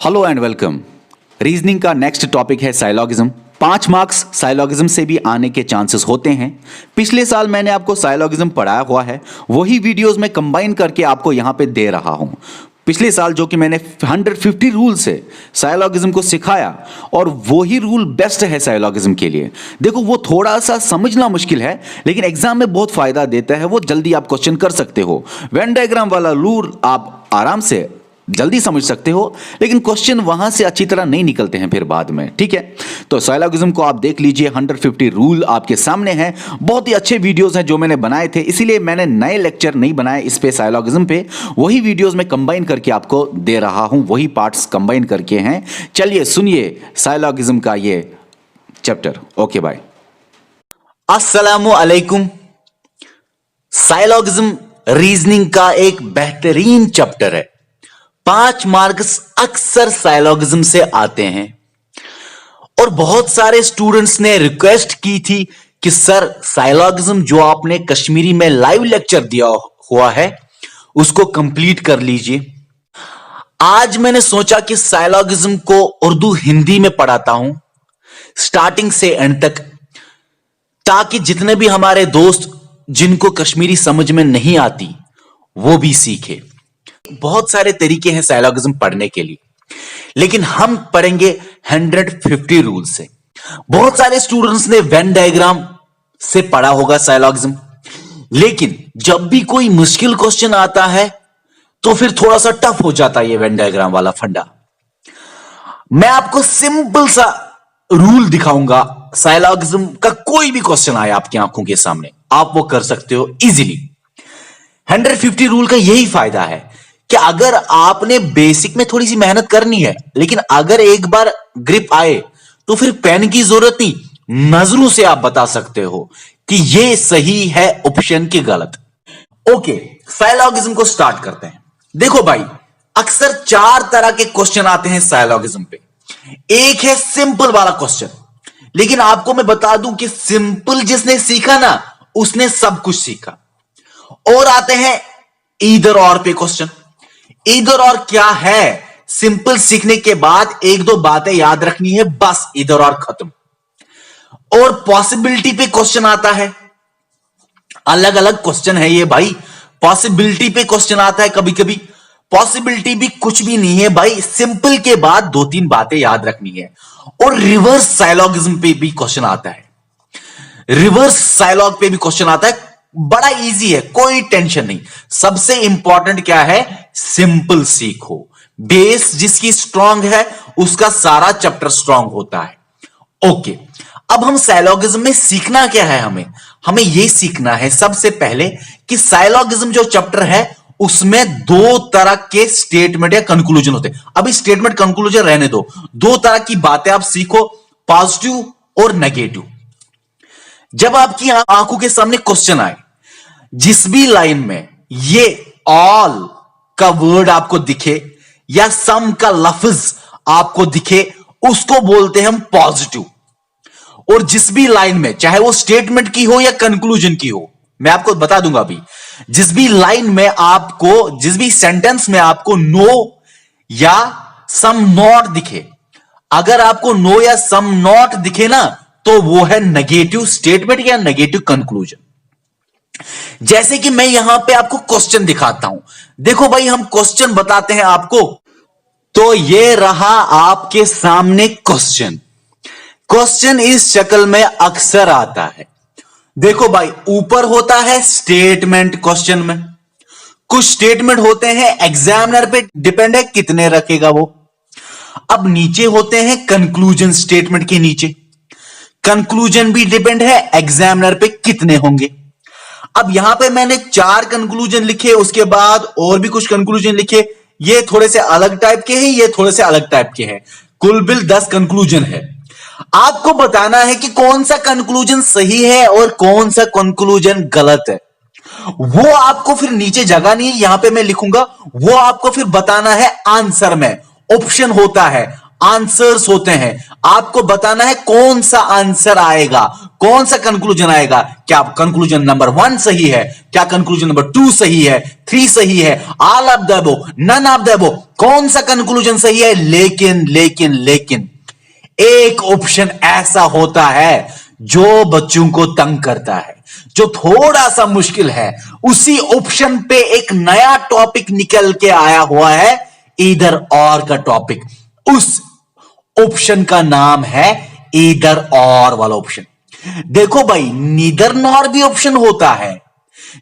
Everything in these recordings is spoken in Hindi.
Hello and welcome. रीजनिंग का नेक्स्ट टॉपिक है साइलॉगिज्म। 5 मार्क्स साइलॉगिज्म से भी आने के चांसेस होते हैं। पिछले साल मैंने आपको साइलॉगिज्म पढ़ाया हुआ है, वही वीडियोस में कंबाइन करके आपको यहां पे दे रहा हूं। पिछले साल जो कि मैंने 150 रूल से साइलॉगिज्म को सिखाया और वही रूल बेस्ट है साइलॉगिज्म के लिए। देखो वो थोड़ा सा समझना मुश्किल है लेकिन एग्जाम में बहुत फायदा देता है, वो जल्दी आप क्वेश्चन कर सकते हो। वेन डायग्राम वाला रूल आप आराम से जल्दी समझ सकते हो लेकिन क्वेश्चन वहां से अच्छी तरह नहीं निकलते हैं फिर बाद में, ठीक है। तो साइलॉगिज्म को आप देख लीजिए, 150 रूल आपके सामने हैं। बहुत ही अच्छे वीडियोस हैं जो मैंने बनाए थे, इसीलिए मैंने नए लेक्चर नहीं बनाए इस पे साइलॉगिज्म पे, वही वीडियोस में कंबाइन करके आपको दे रहा हूं, वही पार्ट्स कंबाइन करके हैं। चलिए सुनिए साइलॉगिज्म का ये चैप्टर। Okay bye. अस्सलामु अलैकुम। साइलॉगिज्म रीजनिंग का एक बेहतरीन चैप्टर है। 5 मार्क्स अक्सर साइलॉगिज्म से आते हैं और बहुत सारे स्टूडेंट्स ने रिक्वेस्ट की थी कि सर साइलॉगिज्म जो आपने कश्मीरी में लाइव लेक्चर दिया हुआ है उसको कंप्लीट कर लीजिए। आज मैंने सोचा कि साइलॉगिज्म को उर्दू हिंदी में पढ़ाता हूं स्टार्टिंग से एंड तक, ताकि जितने भी हमारे दोस्त जिनको कश्मीरी समझ में नहीं आती वो भी सीखे। बहुत सारे तरीके हैं साइलॉगिज्म पढ़ने के लिए, लेकिन हम पढ़ेंगे 150 रूल से। बहुत सारे स्टूडेंट्स ने वेन डायग्राम से पढ़ा होगा साइलॉगिज्म, लेकिन जब भी कोई मुश्किल क्वेश्चन आता है तो फिर थोड़ा सा टफ हो जाता है ये वेन डायग्राम वाला फंडा। मैं आपको सिंपल सा रूल दिखाऊंगा, साइलॉगिज्म का कोई भी क्वेश्चन आए आपकी आंखों के सामने आप वो कर सकते हो इजीली। 150 रूल का यही फायदा है कि अगर आपने बेसिक में थोड़ी सी मेहनत करनी है, लेकिन अगर एक बार ग्रिप आए तो फिर पेन की जरूरत नहीं, नजरों से आप बता सकते हो कि ये सही है ऑप्शन की गलत। ओके, साइलॉगिज्म को स्टार्ट करते हैं। देखो भाई, अक्सर 4 तरह के क्वेश्चन आते हैं साइलॉगिज्म पे। एक है सिंपल वाला क्वेश्चन, लेकिन आपको मैं बता दूं कि सिंपल जिसने सीखा ना उसने सब कुछ सीखा। और आते हैं ईदर और पे क्वेश्चन। इधर और क्या है, सिंपल सीखने के बाद 1-2 बातें याद रखनी है, बस इधर और खत्म। और पॉसिबिलिटी पे क्वेश्चन आता है, अलग अलग क्वेश्चन है ये भाई। पॉसिबिलिटी पे क्वेश्चन आता है कभी कभी, पॉसिबिलिटी भी कुछ भी नहीं है भाई, सिंपल के बाद 2-3 बातें याद रखनी है। और रिवर्स साइलॉगिज्म पे भी क्वेश्चन आता है, रिवर्स साइलॉग पे भी क्वेश्चन आता है। बड़ा इजी है, कोई टेंशन नहीं। सबसे इंपॉर्टेंट क्या है, सिंपल सीखो। बेस जिसकी स्ट्रांग है उसका सारा चैप्टर स्ट्रांग होता है। ओके, अब हम साइलॉगिज्म में सीखना क्या है, हमें यह सीखना है सबसे पहले कि साइलॉगिज्म जो चैप्टर है उसमें 2 तरह के स्टेटमेंट या कंक्लूजन होते हैं। अभी स्टेटमेंट कंक्लूजन रहने दो, 2 तरह की बातें आप सीखो, पॉजिटिव और नेगेटिव। जब आपकी आंखों के सामने क्वेश्चन आए, जिस भी लाइन में ये ऑल का वर्ड आपको दिखे या सम का लफ्ज आपको दिखे उसको बोलते हैं हम पॉजिटिव। और जिस भी लाइन में, चाहे वो स्टेटमेंट की हो या कंक्लूजन की हो, मैं आपको बता दूंगा अभी, जिस भी लाइन में आपको, जिस भी सेंटेंस में आपको नो या सम नॉट दिखे, अगर आपको नो या सम नॉट दिखे ना तो वो है नेगेटिव स्टेटमेंट या नेगेटिव कंक्लूजन। जैसे कि मैं यहां पे आपको क्वेश्चन दिखाता हूं, देखो भाई हम क्वेश्चन बताते हैं आपको। तो ये रहा आपके सामने क्वेश्चन। क्वेश्चन इस शक्ल में अक्सर आता है। देखो भाई, ऊपर होता है स्टेटमेंट, क्वेश्चन में कुछ स्टेटमेंट होते हैं, एग्जामिनर पे डिपेंड है कितने रखेगा वो। अब नीचे होते हैं कंक्लूजन, स्टेटमेंट के नीचे कंक्लूजन भी डिपेंड है एग्जामिनर पे कितने होंगे। अब यहां पे मैंने 4 कंक्लूजन लिखे, उसके बाद और भी कुछ कंक्लूजन लिखे। ये थोड़े से अलग टाइप के हैं, ये थोड़े से अलग टाइप के हैं। कुल बिल 10 कंक्लूजन है। आपको बताना है कि कौन सा कंक्लूजन सही है और कौन सा कंक्लूजन गलत है। वो आपको फिर नीचे जगह नहीं, यहां पे मैं लिखूंगा, वो आपको फिर बताना है आंसर में। ऑप्शन होता है, आंसर्स होते हैं। आपको बताना है कौन सा आंसर आएगा, कौन सा कंक्लूजन आएगा। क्या कंक्लूजन नंबर 1 सही है, क्या कंक्लूजन नंबर 2 सही है, 3 सही है, all of the above, none of the above, कौन सा कंक्लूजन सही है। लेकिन एक ऑप्शन ऐसा होता है जो बच्चों को तंग करता है, जो थोड़ा सा मुश्किल है। उसी ऑप्शन पे एक नया टॉपिक निकल के आया हुआ है, ईदर और का टॉपिक। उस ऑप्शन का नाम है ईदर और वाला ऑप्शन। देखो भाई, नीदर नॉर भी ऑप्शन होता है,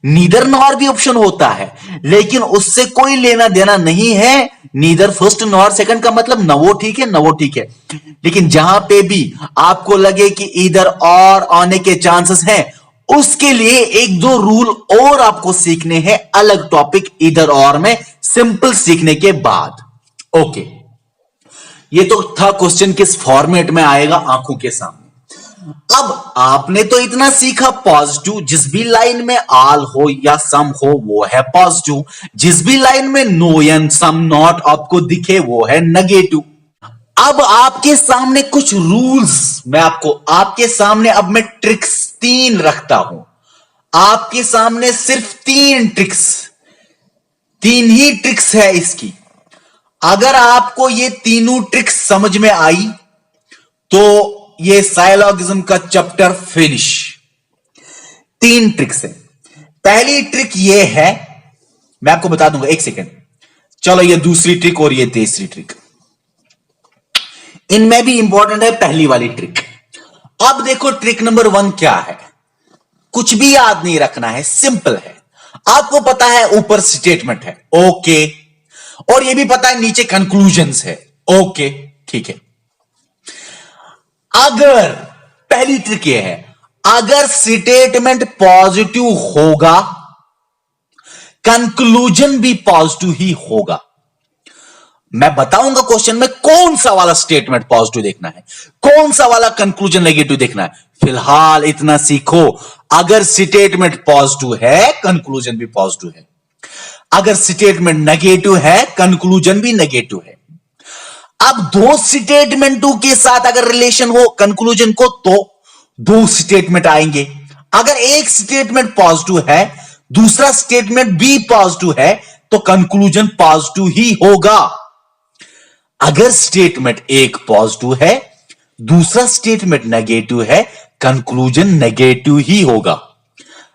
नीदर नॉर भी ऑप्शन होता है, लेकिन उससे कोई लेना देना नहीं है। नीदर फर्स्ट नॉर सेकंड का मतलब न वो ठीक है न वो ठीक है। लेकिन जहां पे भी आपको लगे कि ईदर और आने के चांसेस हैं, उसके लिए एक दो रूल और आपको सीखने हैं अलग टॉपिक ईदर और में, सिंपल सीखने के बाद। ओके, ये तो था क्वेश्चन किस फॉर्मेट में आएगा आंखों के सामने। अब आपने तो इतना सीखा, पॉजिटिव जिस भी लाइन में आल हो या सम हो वो है पॉजिटिव, जिस भी लाइन में नो एंड सम नॉट आपको दिखे वो है नेगेटिव। अब आपके सामने कुछ रूल्स मैं आपके सामने अब मैं ट्रिक्स 3 रखता हूं। आपके सामने सिर्फ 3 ट्रिक्स, 3 ही ट्रिक्स है इसकी। अगर आपको ये तीनों ट्रिक्स समझ में आई तो ये साइलॉगिज्म का चैप्टर फिनिश। 3 ट्रिक्स है। पहली ट्रिक ये है, मैं आपको बता दूंगा, 1 सेकेंड। चलो, ये दूसरी ट्रिक और ये तीसरी ट्रिक, इनमें भी इंपॉर्टेंट है पहली वाली ट्रिक। अब देखो ट्रिक नंबर 1 क्या है। कुछ भी याद नहीं रखना है, सिंपल है। आपको पता है ऊपर स्टेटमेंट है, ओके, और ये भी पता है नीचे कंक्लूजन्स है, ओके, ठीक है। अगर पहली ट्रिक ये है, अगर स्टेटमेंट पॉजिटिव होगा कंक्लूजन भी पॉजिटिव ही होगा। मैं बताऊंगा क्वेश्चन में कौन सा वाला स्टेटमेंट पॉजिटिव देखना है, कौन सा वाला कंक्लूजन नेगेटिव देखना है। फिलहाल इतना सीखो, अगर स्टेटमेंट पॉजिटिव है कंक्लूजन भी पॉजिटिव है, अगर स्टेटमेंट नेगेटिव है कंक्लूजन भी नेगेटिव है। अब दो स्टेटमेंटों के साथ अगर रिलेशन हो कंक्लूजन को तो 2 स्टेटमेंट आएंगे। अगर एक स्टेटमेंट पॉजिटिव है दूसरा स्टेटमेंट भी पॉजिटिव है तो कंक्लूजन पॉजिटिव ही होगा। अगर स्टेटमेंट एक पॉजिटिव है दूसरा स्टेटमेंट नेगेटिव है कंक्लूजन नेगेटिव ही होगा।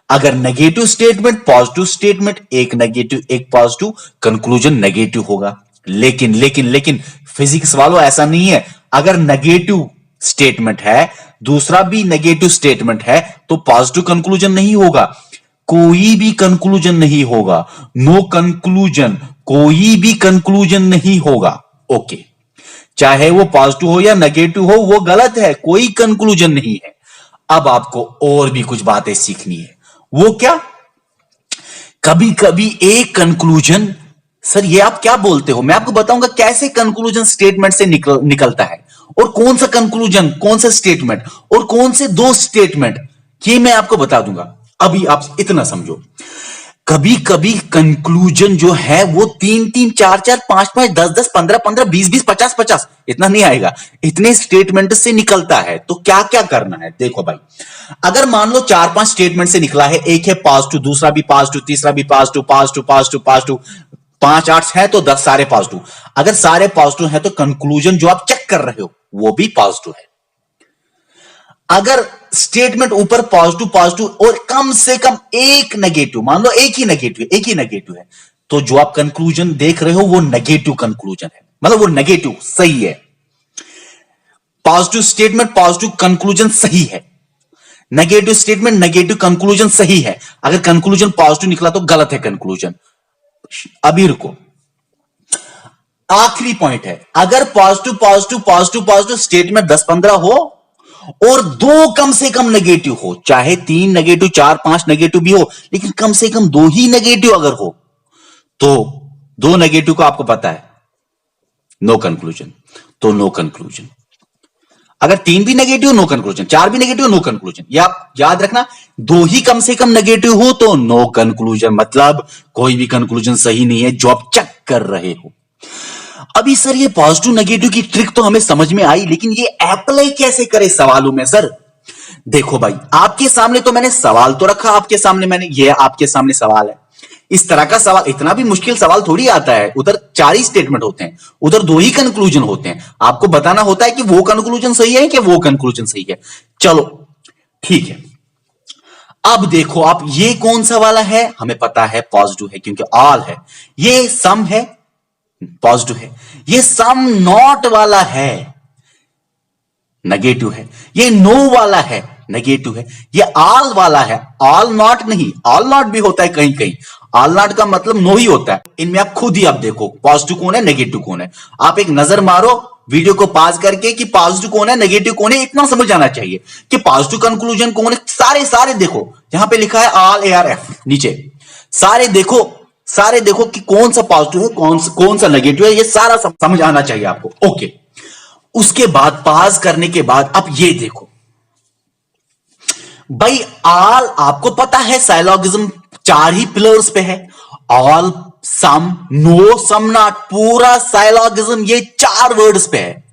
अगर नेगेटिव स्टेटमेंट पॉजिटिव स्टेटमेंट, एक नेगेटिव एक पॉजिटिव, कंक्लूजन नेगेटिव होगा। लेकिन फिजिक्स वालों ऐसा नहीं है। अगर नेगेटिव स्टेटमेंट है दूसरा भी नेगेटिव स्टेटमेंट है तो पॉजिटिव कंक्लूजन नहीं होगा, कोई भी कंक्लूजन नहीं होगा। नो कंक्लूजन, कोई भी कंक्लूजन नहीं होगा। ओके, चाहे वो पॉजिटिव हो या नेगेटिव हो वो गलत है, कोई कंक्लूजन नहीं है। अब आपको और भी कुछ बातें सीखनी है। वो क्या, कभी कभी एक कंक्लूजन, सर ये आप क्या बोलते हो, मैं आपको बताऊंगा कैसे कंक्लूजन स्टेटमेंट से निकलता है और कौन सा कंक्लूजन कौन सा स्टेटमेंट और कौन से 2 स्टेटमेंट, ये मैं आपको बता दूंगा। अभी आप इतना समझो, कभी कभी कंक्लूजन जो है वो 3-3, 4-4, 5-5, 10-10, 15-15, 20-20, 50-50, इतना नहीं आएगा, इतने स्टेटमेंट से निकलता है। तो क्या क्या करना है, देखो भाई, अगर मान लो 4-5 स्टेटमेंट से निकला है, एक है पॉजिटिव, दूसरा भी पॉजिटिव, तीसरा भी पॉजिटिव, पॉजिटिव पॉजिटिव पॉजिटिव, 5-8 है तो 10 सारे पॉजिटिव। अगर सारे पॉजिटिव है तो कंक्लूजन जो आप चेक कर रहे हो वो भी पॉजिटिव है। अगर स्टेटमेंट ऊपर पॉजिटिव पॉजिटिव और कम से कम एक नेगेटिव, मान लो एक ही नेगेटिव है, तो जो आप कंक्लूजन देख रहे हो वो नेगेटिव कंक्लूजन है, मतलब वो नेगेटिव सही है। पॉजिटिव स्टेटमेंट पॉजिटिव कंक्लूजन सही है, नेगेटिव स्टेटमेंट नेगेटिव कंक्लूजन सही है। अगर कंक्लूजन पॉजिटिव निकला तो गलत है कंक्लूजन। अभी रुको, आखिरी पॉइंट है, अगर positive positive positive positive statement 10-15 हो और 2 कम से कम नेगेटिव हो, चाहे 3 नेगेटिव 4-5 नेगेटिव भी हो, लेकिन कम से कम 2 ही नेगेटिव अगर हो तो 2 नेगेटिव को आपको पता है नो कंक्लूजन, तो नो कंक्लूजन। अगर 3 भी नेगेटिव नो कंक्लूजन, 4 भी नेगेटिव नो कंक्लूजन। ये आप याद रखना, 2 ही कम से कम नेगेटिव हो तो नो कंक्लूजन, मतलब कोई भी कंक्लूजन सही नहीं है जो आप चेक कर रहे हो। अभी सर ये पॉजिटिव नेगेटिव की ट्रिक तो हमें समझ में आई, लेकिन ये अप्लाई कैसे करें सवालों में सर? देखो भाई, आपके सामने तो मैंने सवाल तो रखा, आपके सामने मैंने, ये आपके सामने सवाल है। इस तरह का सवाल, इतना भी मुश्किल सवाल थोड़ी आता है। उधर 4 ही स्टेटमेंट होते हैं, उधर 2 ही कंक्लूजन होते हैं। आपको बताना होता है कि वो कंक्लूजन सही है कि वो कंक्लूजन सही है। चलो ठीक है, अब देखो आप, ये कौन सा वाला है? हमें पता है पॉजिटिव है क्योंकि ऑल है। ये सम है, पॉजिटिव है। ये सम नॉट वाला है, नेगेटिव है। ये नो वाला है, नेगेटिव है। ये ऑल वाला है, ऑल नॉट नहीं, ऑल नॉट भी होता है कहीं कहीं। ऑल नॉट का मतलब नो ही होता है। इनमें आप खुद ही आप देखो पॉजिटिव कौन है, नेगेटिव कौन है। आप एक नजर मारो वीडियो को पास करके कि पॉजिटिव कौन है, नेगेटिव कौन है। इतना समझ आना चाहिए कि पॉजिटिव कंक्लूजन कौन है। सारे देखो, यहां पे लिखा है ऑल ARF नीचे, सारे देखो कि कौन सा पॉजिटिव है, कौन सा नेगेटिव है। ये सारा समझ आना चाहिए आपको। ओके, उसके बाद पास करने के बाद अब ये देखो भाई, ऑल आपको पता है साइलॉगिज्म 4 ही पिलर्स पे है। All, some, no, some not, पूरा साइलॉगिज्म ये 4 वर्ड्स पे है।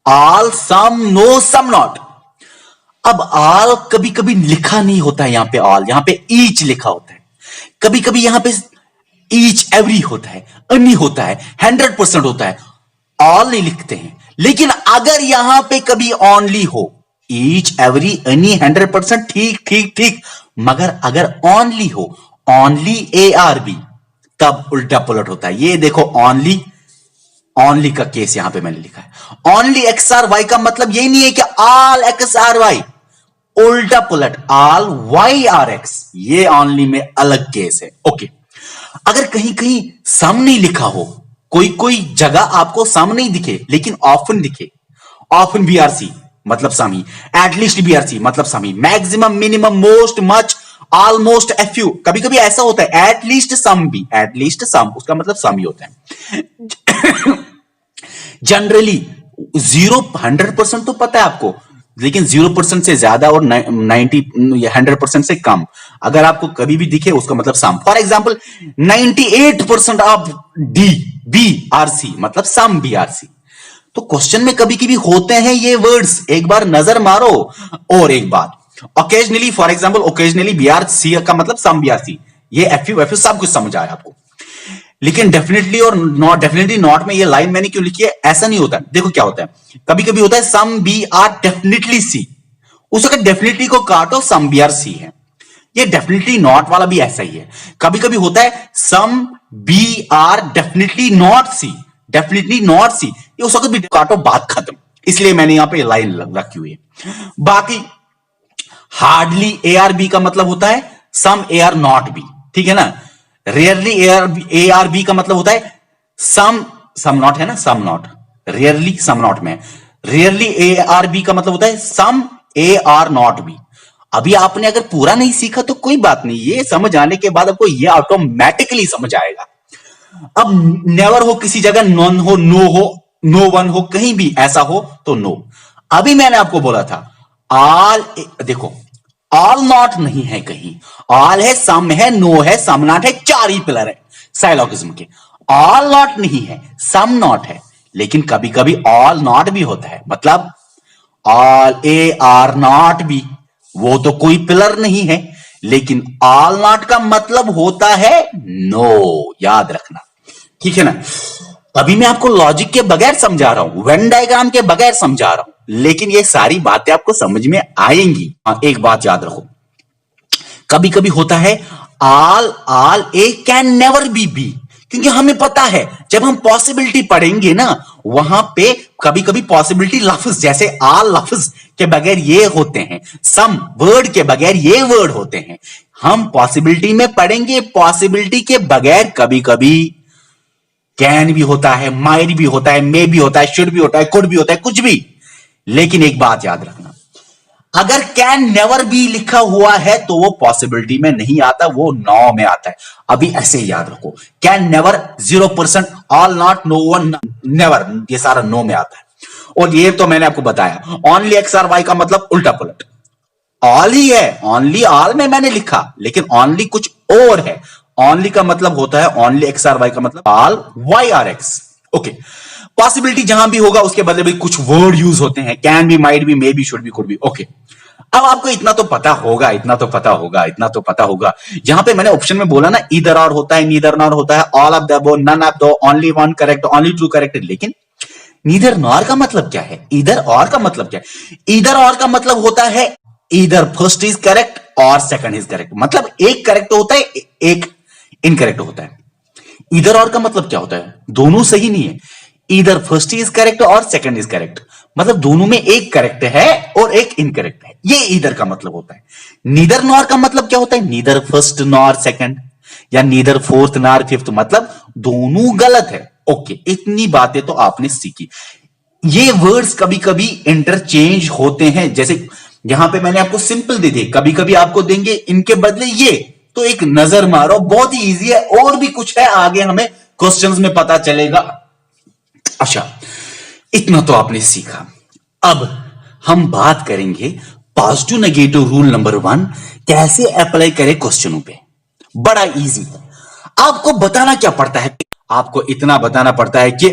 All, some, no, some not. अब ऑल कभी कभी लिखा नहीं होता है, यहां पे ऑल, यहां पे ईच लिखा होता है। कभी कभी यहां पे ईच एवरी होता है, एनी होता है, 100% होता है, ऑल नहीं लिखते हैं। लेकिन अगर यहां पे कभी ओनली हो, ईच, एवरी, एनी, 100%, ठीक, मगर अगर ओनली हो, ओनली ARB, तब उल्टा पुलट होता है। ये देखो ओनली का केस यहां पे मैंने लिखा है। ओनली XRY का मतलब ये नहीं है कि ऑल XRY, उल्टा पुलट ऑल YRX, ये ओनली में अलग केस है। ओके, अगर कहीं कहीं सम नहीं लिखा हो, कोई जगह आपको सम नहीं दिखे लेकिन ऑफन दिखे, ऑफन BRC मतलब सम ही, एटलीस्ट BRC मतलब सम ही, maximum, minimum, most, much, almost, FU, कभी कभी ऐसा होता है एटलीस्ट सम भी, एटलीस्ट सम उसका मतलब सम ही होता है। जनरली 100% तो पता है आपको, लेकिन 0% से ज्यादा और 100% से कम अगर आपको कभी भी दिखे उसका मतलब सम। फॉर एग्जाम्पल 98% ऑफ BRC मतलब सम BRC। तो क्वेश्चन में कभी कभी होते हैं ये वर्ड्स, एक बार नजर मारो। और एक बात, occasionally, for example occasionally BRC का मतलब सम BRC, ये FU सब कुछ समझ आया आपको। लेकिन डेफिनेटली और नॉट, डेफिनेटली नॉट में ये लाइन मैंने क्यों लिखी है, ऐसा नहीं होता। देखो क्या होता है, कभी कभी होता है सम BR डेफिनेटली C, उस वक्त डेफिनेटली को काटो, सम BR C है। ये डेफिनेटली नॉट वाला भी ऐसा ही है। कभी कभी होता है सम BR definitely not C, definitely not C, ये उस वक्त भी काटो, बात खत्म। इसलिए मैंने यहां पे लाइन रखी हुई है। बाकी हार्डली ARB का मतलब होता है सम AR नॉट B, ठीक है ना। रेयरली ARB का मतलब होता है सम नॉट, है ना, some not, rarely some not में। रेयरली ARB का मतलब होता है सम AR नॉट B। अभी आपने अगर पूरा नहीं सीखा तो कोई बात नहीं, ये समझ आने के बाद आपको ये ऑटोमेटिकली समझ आएगा। अब नेवर हो किसी जगह, नॉन हो, नो वन हो, कहीं भी ऐसा हो तो नो। अभी मैंने आपको बोला था ऑल, देखो ऑल नॉट नहीं है कहीं, ऑल है, सम है, नो है, सम नॉट है, 4 ही पिलर है साइलॉगिज्म के। ऑल नॉट नहीं है, सम नॉट है, लेकिन कभी कभी ऑल नॉट भी होता है, मतलब ऑल AR नॉट भी, वो तो कोई पिलर नहीं है, लेकिन ऑल नॉट का मतलब होता है नो, याद रखना, ठीक है ना। अभी मैं आपको लॉजिक के बगैर समझा रहा हूं, वेन डायग्राम के बगैर समझा रहा हूं, लेकिन ये सारी बातें आपको समझ में आएंगी। एक बात याद रखो, कभी कभी होता है all A can never be B, क्योंकि हमें पता है जब हम पॉसिबिलिटी पढ़ेंगे ना, वहां पे कभी कभी पॉसिबिलिटी लफ्ज, जैसे ऑल लफ्ज के बगैर ये होते हैं, सम वर्ड के बगैर ये वर्ड होते हैं, हम पॉसिबिलिटी में पढ़ेंगे। पॉसिबिलिटी के बगैर कभी कभी कैन भी होता है, माइट भी होता है, मे भी होता है, शुड भी होता है, कुड भी होता है, कुछ भी। लेकिन एक बात याद रखना, अगर कैन नेवर भी लिखा हुआ है तो वो पॉसिबिलिटी में नहीं आता, वो नो में आता है। अभी ऐसे ही याद रखो, can never 0%, all not, no one, never, ये सारा नो में आता है। और ये तो मैंने आपको बताया, ओनली XRY का मतलब उल्टा पुलट, ऑल ही है, ओनली ऑल में मैंने लिखा, लेकिन ओनली कुछ और है। ओनली का मतलब होता है, ओनली XRY का मतलब ऑल YRX। ओके, पॉसिबिलिटी जहां भी होगा उसके बदले भी कुछ वर्ड यूज होते हैं, can be, might be, may be, should be, could be. Okay, अब आपको इतना तो पता होगा, इतना तो पता होगा, इतना तो पता होगा। जहां पे मैंने ऑप्शन में बोला ना ईदर और होता है, नीदर नॉर होता है, all of the above, none of the, only one correct, only true correct, लेकिन नीदर नॉर का मतलब क्या है, ईदर और का मतलब क्या है? ईदर और का मतलब होता है ईदर फर्स्ट इज करेक्ट और सेकंड इज करेक्ट, मतलब एक करेक्ट होता है, एक इनकरेक्ट होता है। ईदर और का मतलब क्या होता है? दोनों सही नहीं है। ईदर फर्स्ट इज करेक्ट और सेकंड इज करेक्ट, मतलब दोनों में एक करेक्ट है और एक इनकरेक्ट है, ये ईदर का मतलब होता है। नीदर नॉर का मतलब क्या होता है? नीदर फर्स्ट नॉर सेकंड, या नीदर फोर्थ नॉर फिफ्थ, मतलब दोनों गलत है। ओके, इतनी बातें तो आपने सीखी। ये वर्ड्स कभी कभी इंटरचेंज होते हैं, जैसे यहां पे मैंने आपको सिंपल दे दिए, कभी कभी आपको देंगे इनके बदले ये, तो एक नजर मारो, बहुत ही इजी है। और भी कुछ है आगे हमें क्वेश्चंस में पता चलेगा। अच्छा, इतना तो आपने सीखा। अब हम बात करेंगे पॉजिटिव नेगेटिव रूल नंबर 1 कैसे अप्लाई करें क्वेश्चनों पे। बड़ा इजी है। आपको बताना क्या पड़ता है? आपको इतना बताना पड़ता है कि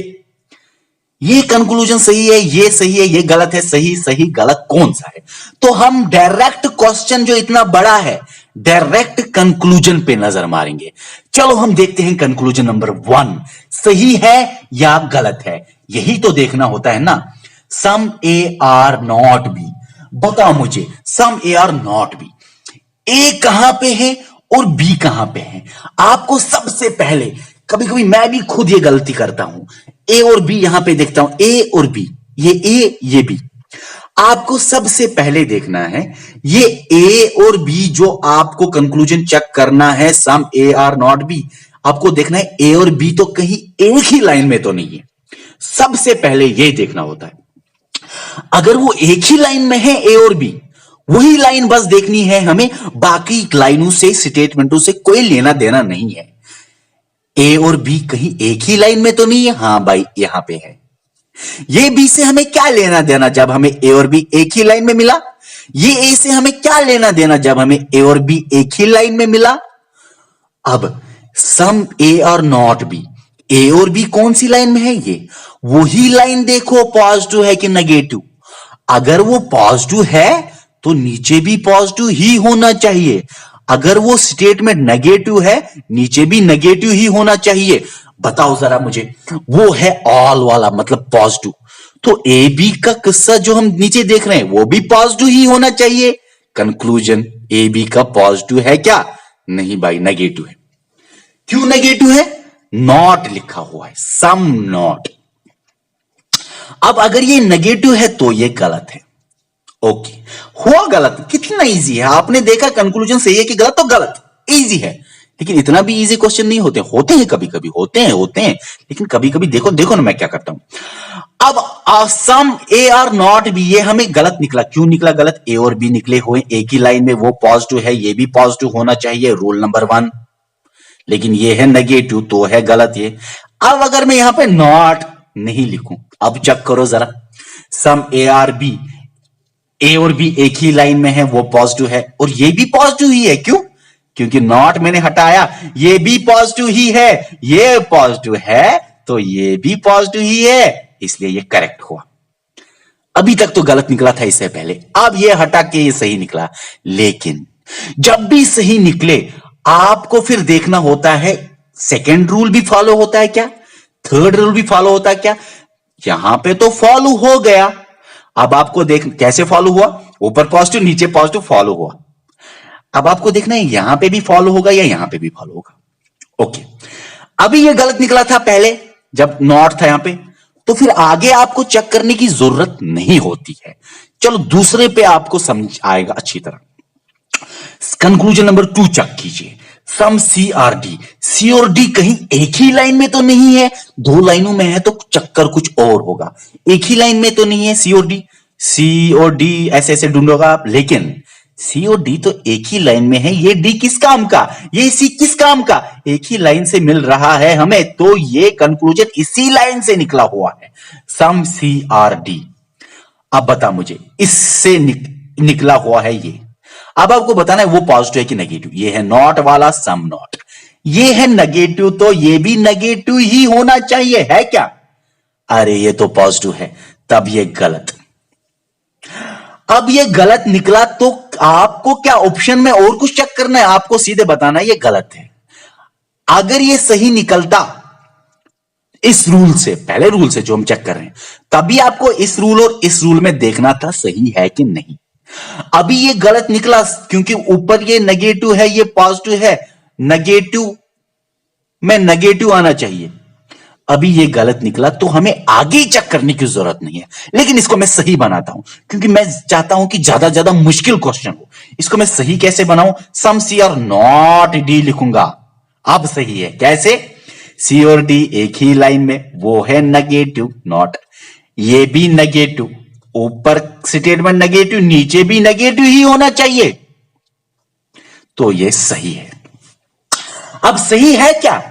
ये कंक्लूजन सही है, ये सही है, ये गलत है, सही सही गलत कौन सा है। तो हम डायरेक्ट क्वेश्चन जो इतना बड़ा है, डायरेक्ट कंक्लूजन पे नजर मारेंगे। चलो हम देखते हैं कंक्लूजन नंबर 1 सही है या गलत है, यही तो देखना होता है ना। सम ए आर नॉट बी, बताओ मुझे सम ए आर नॉट बी, ए कहां पे है और बी कहां पे है? आपको सबसे पहले, कभी कभी मैं भी खुद ये गलती करता हूं, ए और बी यहां पे देखता हूं, ए और बी, ये ए ये बी। आपको सबसे पहले देखना है ये ए और बी, जो आपको कंक्लूजन चेक करना है सम ए आर नॉट बी, आपको देखना है ए और बी तो कहीं एक ही लाइन में तो नहीं है। सबसे पहले ये देखना होता है। अगर वो एक ही लाइन में है ए और बी, वही लाइन बस देखनी है हमें, बाकी लाइनों से, स्टेटमेंटों से कोई लेना देना नहीं है। ए और बी कहीं एक ही लाइन में तो नहीं है, हां भाई यहां पे है। ये बी से हमें क्या लेना देना जब हमें ए और बी एक ही लाइन में मिला? ये ए से हमें क्या लेना देना जब हमें ए और बी एक ही लाइन में मिला? अब सम ए और नॉट बी, ए और बी कौन सी लाइन में है? ये वही लाइन देखो, पॉजिटिव है कि नेगेटिव। अगर वो पॉजिटिव है तो नीचे भी पॉजिटिव ही होना चाहिए। अगर वो स्टेटमेंट नेगेटिव है, नीचे भी नेगेटिव ही होना चाहिए। बताओ जरा मुझे, वो है ऑल वाला मतलब पॉजिटिव, तो ए बी का किस्सा जो हम नीचे देख रहे हैं वो भी पॉजिटिव ही होना चाहिए। कंक्लूजन ए बी का पॉजिटिव है क्या? नहीं भाई, नेगेटिव है। क्यों नेगेटिव है? नॉट लिखा हुआ है, सम नॉट। अब अगर ये नेगेटिव है तो ये गलत है। ओके, हुआ गलत, कितना इजी है। आपने देखा कंक्लूजन सही है कि गलत, तो गलत, इजी है। लेकिन इतना भी इजी क्वेश्चन नहीं होते, होते हैं कभी कभी, होते हैं, लेकिन कभी कभी देखो देखो ना मैं क्या करता हूं। अब सम ए आर नॉट बी, ये हमें गलत निकला। क्यों निकला गलत? ए और बी निकले हुए एक ही लाइन में, वो पॉजिटिव है, ये भी पॉजिटिव होना चाहिए, रूल नंबर 1। लेकिन ये है नेगेटिव तो है गलत ये। अब अगर मैं यहां पे नॉट नहीं लिखूं, अब चेक करो जरा, सम ए आर बी, ए और बी एक ही लाइन में है, वो पॉजिटिव है, और ये भी पॉजिटिव ही है। क्यों? क्योंकि नॉट मैंने हटाया, ये भी पॉजिटिव ही है, ये पॉजिटिव है तो ये भी पॉजिटिव ही है, इसलिए ये करेक्ट हुआ। अभी तक तो गलत निकला था इससे पहले, अब ये हटा के ये सही निकला। लेकिन जब भी सही निकले आपको फिर देखना होता है सेकेंड रूल भी फॉलो होता है क्या, थर्ड रूल भी फॉलो होता है क्या। यहां पे तो फॉलो हो गया, अब आपको देख कैसे फॉलो हुआ, ऊपर पॉजिटिव नीचे पॉजिटिव फॉलो हुआ। अब आपको देखना है यहां पे भी फॉलो होगा या यहां पे भी फॉलो होगा। ओके, अभी ये गलत निकला था पहले जब नॉट था यहां पे, तो फिर आगे आपको चेक करने की जरूरत नहीं होती है। चलो दूसरे पे आपको समझ आएगा अच्छी तरह। कंक्लूजन नंबर 2 चेक कीजिए, सम सी आर डी, सी और डी कहीं एक ही लाइन में तो नहीं है, दो लाइनों में है तो चक्कर कुछ और होगा। एक ही लाइन में तो नहीं है सी और डी, सी और डी ऐसे ऐसे ढूंढोगा आप, लेकिन सी और डी तो एक ही लाइन में है। ये डी किस काम का, ये सी किस काम का, एक ही लाइन से मिल रहा है हमें, तो ये कंक्लूजन इसी लाइन से निकला हुआ है, सम सी आर डी। अब बता मुझे, इससे निकला हुआ है ये। अब आपको बताना है वो पॉजिटिव है कि नेगेटिव। ये है नॉट वाला सम नॉट, ये है नेगेटिव तो ये भी नेगेटिव ही होना चाहिए, है क्या? अरे ये तो पॉजिटिव है, तब ये गलत। अब ये गलत निकला तो आपको क्या ऑप्शन में और कुछ चेक करना है? आपको सीधे बताना है ये गलत है। अगर ये सही निकलता इस रूल से, पहले रूल से जो हम चेक कर रहे हैं, तभी आपको इस रूल और इस रूल में देखना था सही है कि नहीं। अभी ये गलत निकला क्योंकि ऊपर ये नेगेटिव है, ये पॉजिटिव है, नेगेटिव में नेगेटिव आना चाहिए। अभी ये गलत निकला तो हमें आगे चेक करने की जरूरत नहीं है, लेकिन इसको मैं सही बनाता हूं क्योंकि मैं चाहता हूं कि ज्यादा ज्यादा मुश्किल क्वेश्चन हो। इसको मैं सही कैसे बनाऊं? सम सी और नॉट डी लिखूंगा। अब सही है कैसे? सी और डी एक ही लाइन में, वो है नेगेटिव नॉट, ये भी नेगेटिव, ऊपर स्टेटमेंट नेगेटिव, नीचे भी नेगेटिव ही होना चाहिए, तो ये सही है। अब सही है क्या?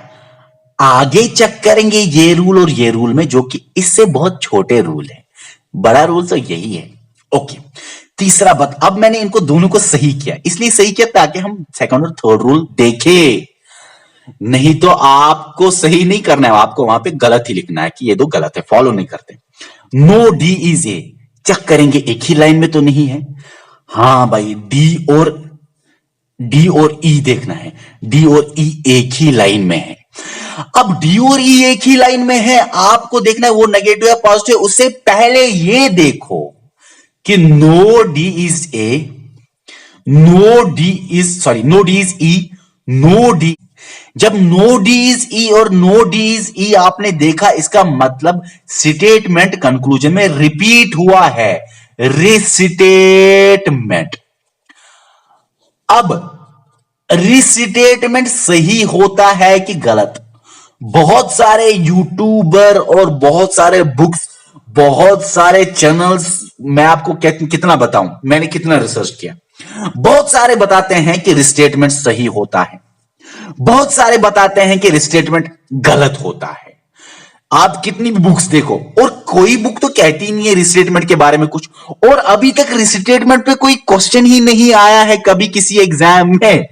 आगे चेक करेंगे ये रूल और ये रूल में, जो कि इससे बहुत छोटे रूल है। बड़ा रूल तो यही है। ओके, तीसरा बात, अब मैंने इनको दोनों को सही किया, इसलिए सही किया ताकि हम सेकंड और थर्ड रूल देखें। नहीं तो आपको सही नहीं करना है, आपको वहां पे गलत ही लिखना है कि ये दो गलत है, फॉलो नहीं करते। No D is A, check करेंगे एक ही लाइन में तो नहीं है। हाँ भाई, डी और ई देखना है, डी और ई एक ही लाइन में है। अब डी और ई एक ही लाइन में है, आपको देखना है वो नेगेटिव है पॉजिटिव है। उससे पहले ये देखो कि no D is E, no D. जब नो डी इज ई और नो डी इज ई आपने देखा, इसका मतलब स्टेटमेंट कंक्लूजन में रिपीट हुआ है, रिस्टेटमेंट। अब रिस्टेटमेंट सही होता है कि गलत? बहुत सारे यूट्यूबर और बहुत सारे बुक्स, बहुत सारे चैनल्स, मैं आपको कितना बताऊं, मैंने कितना रिसर्च किया, बहुत सारे बताते हैं कि रिस्टेटमेंट सही होता है, बहुत सारे बताते हैं कि रिस्टेटमेंट गलत होता है। आप कितनी भी बुक्स देखो और कोई बुक तो कहती ही नहीं है रिस्टेटमेंट के बारे में कुछ, और अभी तक रिस्टेटमेंट पे कोई क्वेश्चन ही नहीं आया है कभी किसी एग्जाम में।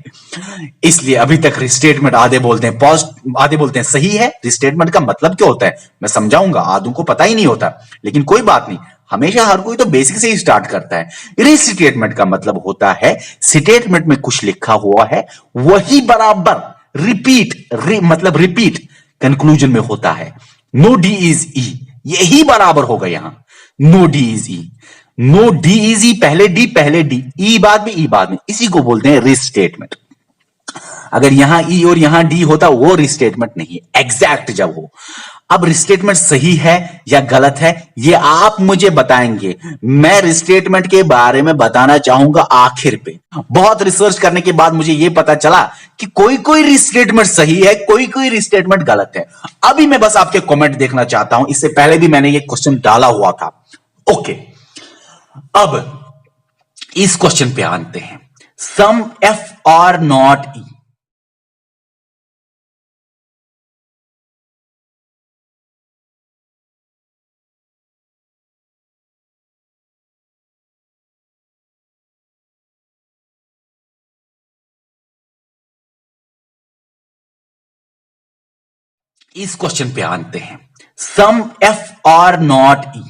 इसलिए अभी तक रिस्टेटमेंट आधे बोलते हैं पॉजिटिव, आधे बोलते हैं सही है। रिस्टेटमेंट का मतलब क्या होता है मैं समझाऊंगा, आधों को पता ही नहीं होता, लेकिन कोई बात नहीं, हमेशा हर कोई तो बेसिक से ही स्टार्ट करता है। रिस्टेटमेंट का मतलब होता है स्टेटमेंट में कुछ लिखा हुआ है वही बराबर मतलब रिपीट कंक्लूजन में होता है। नो डी इज ई, यही बराबर होगा यहां, no D is E, no D is E, पहले डी, ई बाद में, ई बाद में, इसी को बोलते हैं रिस्टेटमेंट। अगर यहां ई और यहां डी होता वो रिस्टेटमेंट नहीं है, एग्जैक्ट जब हो। अब रिस्टेटमेंट सही है या गलत है ये आप मुझे बताएंगे, मैं रिस्टेटमेंट के बारे में बताना चाहूंगा आखिर पे। बहुत रिसर्च करने के बाद मुझे ये पता चला कि कोई कोई रिस्टेटमेंट सही है, कोई कोई रिस्टेटमेंट गलत है। अभी मैं बस आपके कमेंट देखना चाहता हूं, इससे पहले भी मैंने ये क्वेश्चन डाला हुआ था। ओके, अब इस क्वेश्चन पे आते हैं, some F are not E. इस क्वेश्चन पे आते हैं, some F are not E.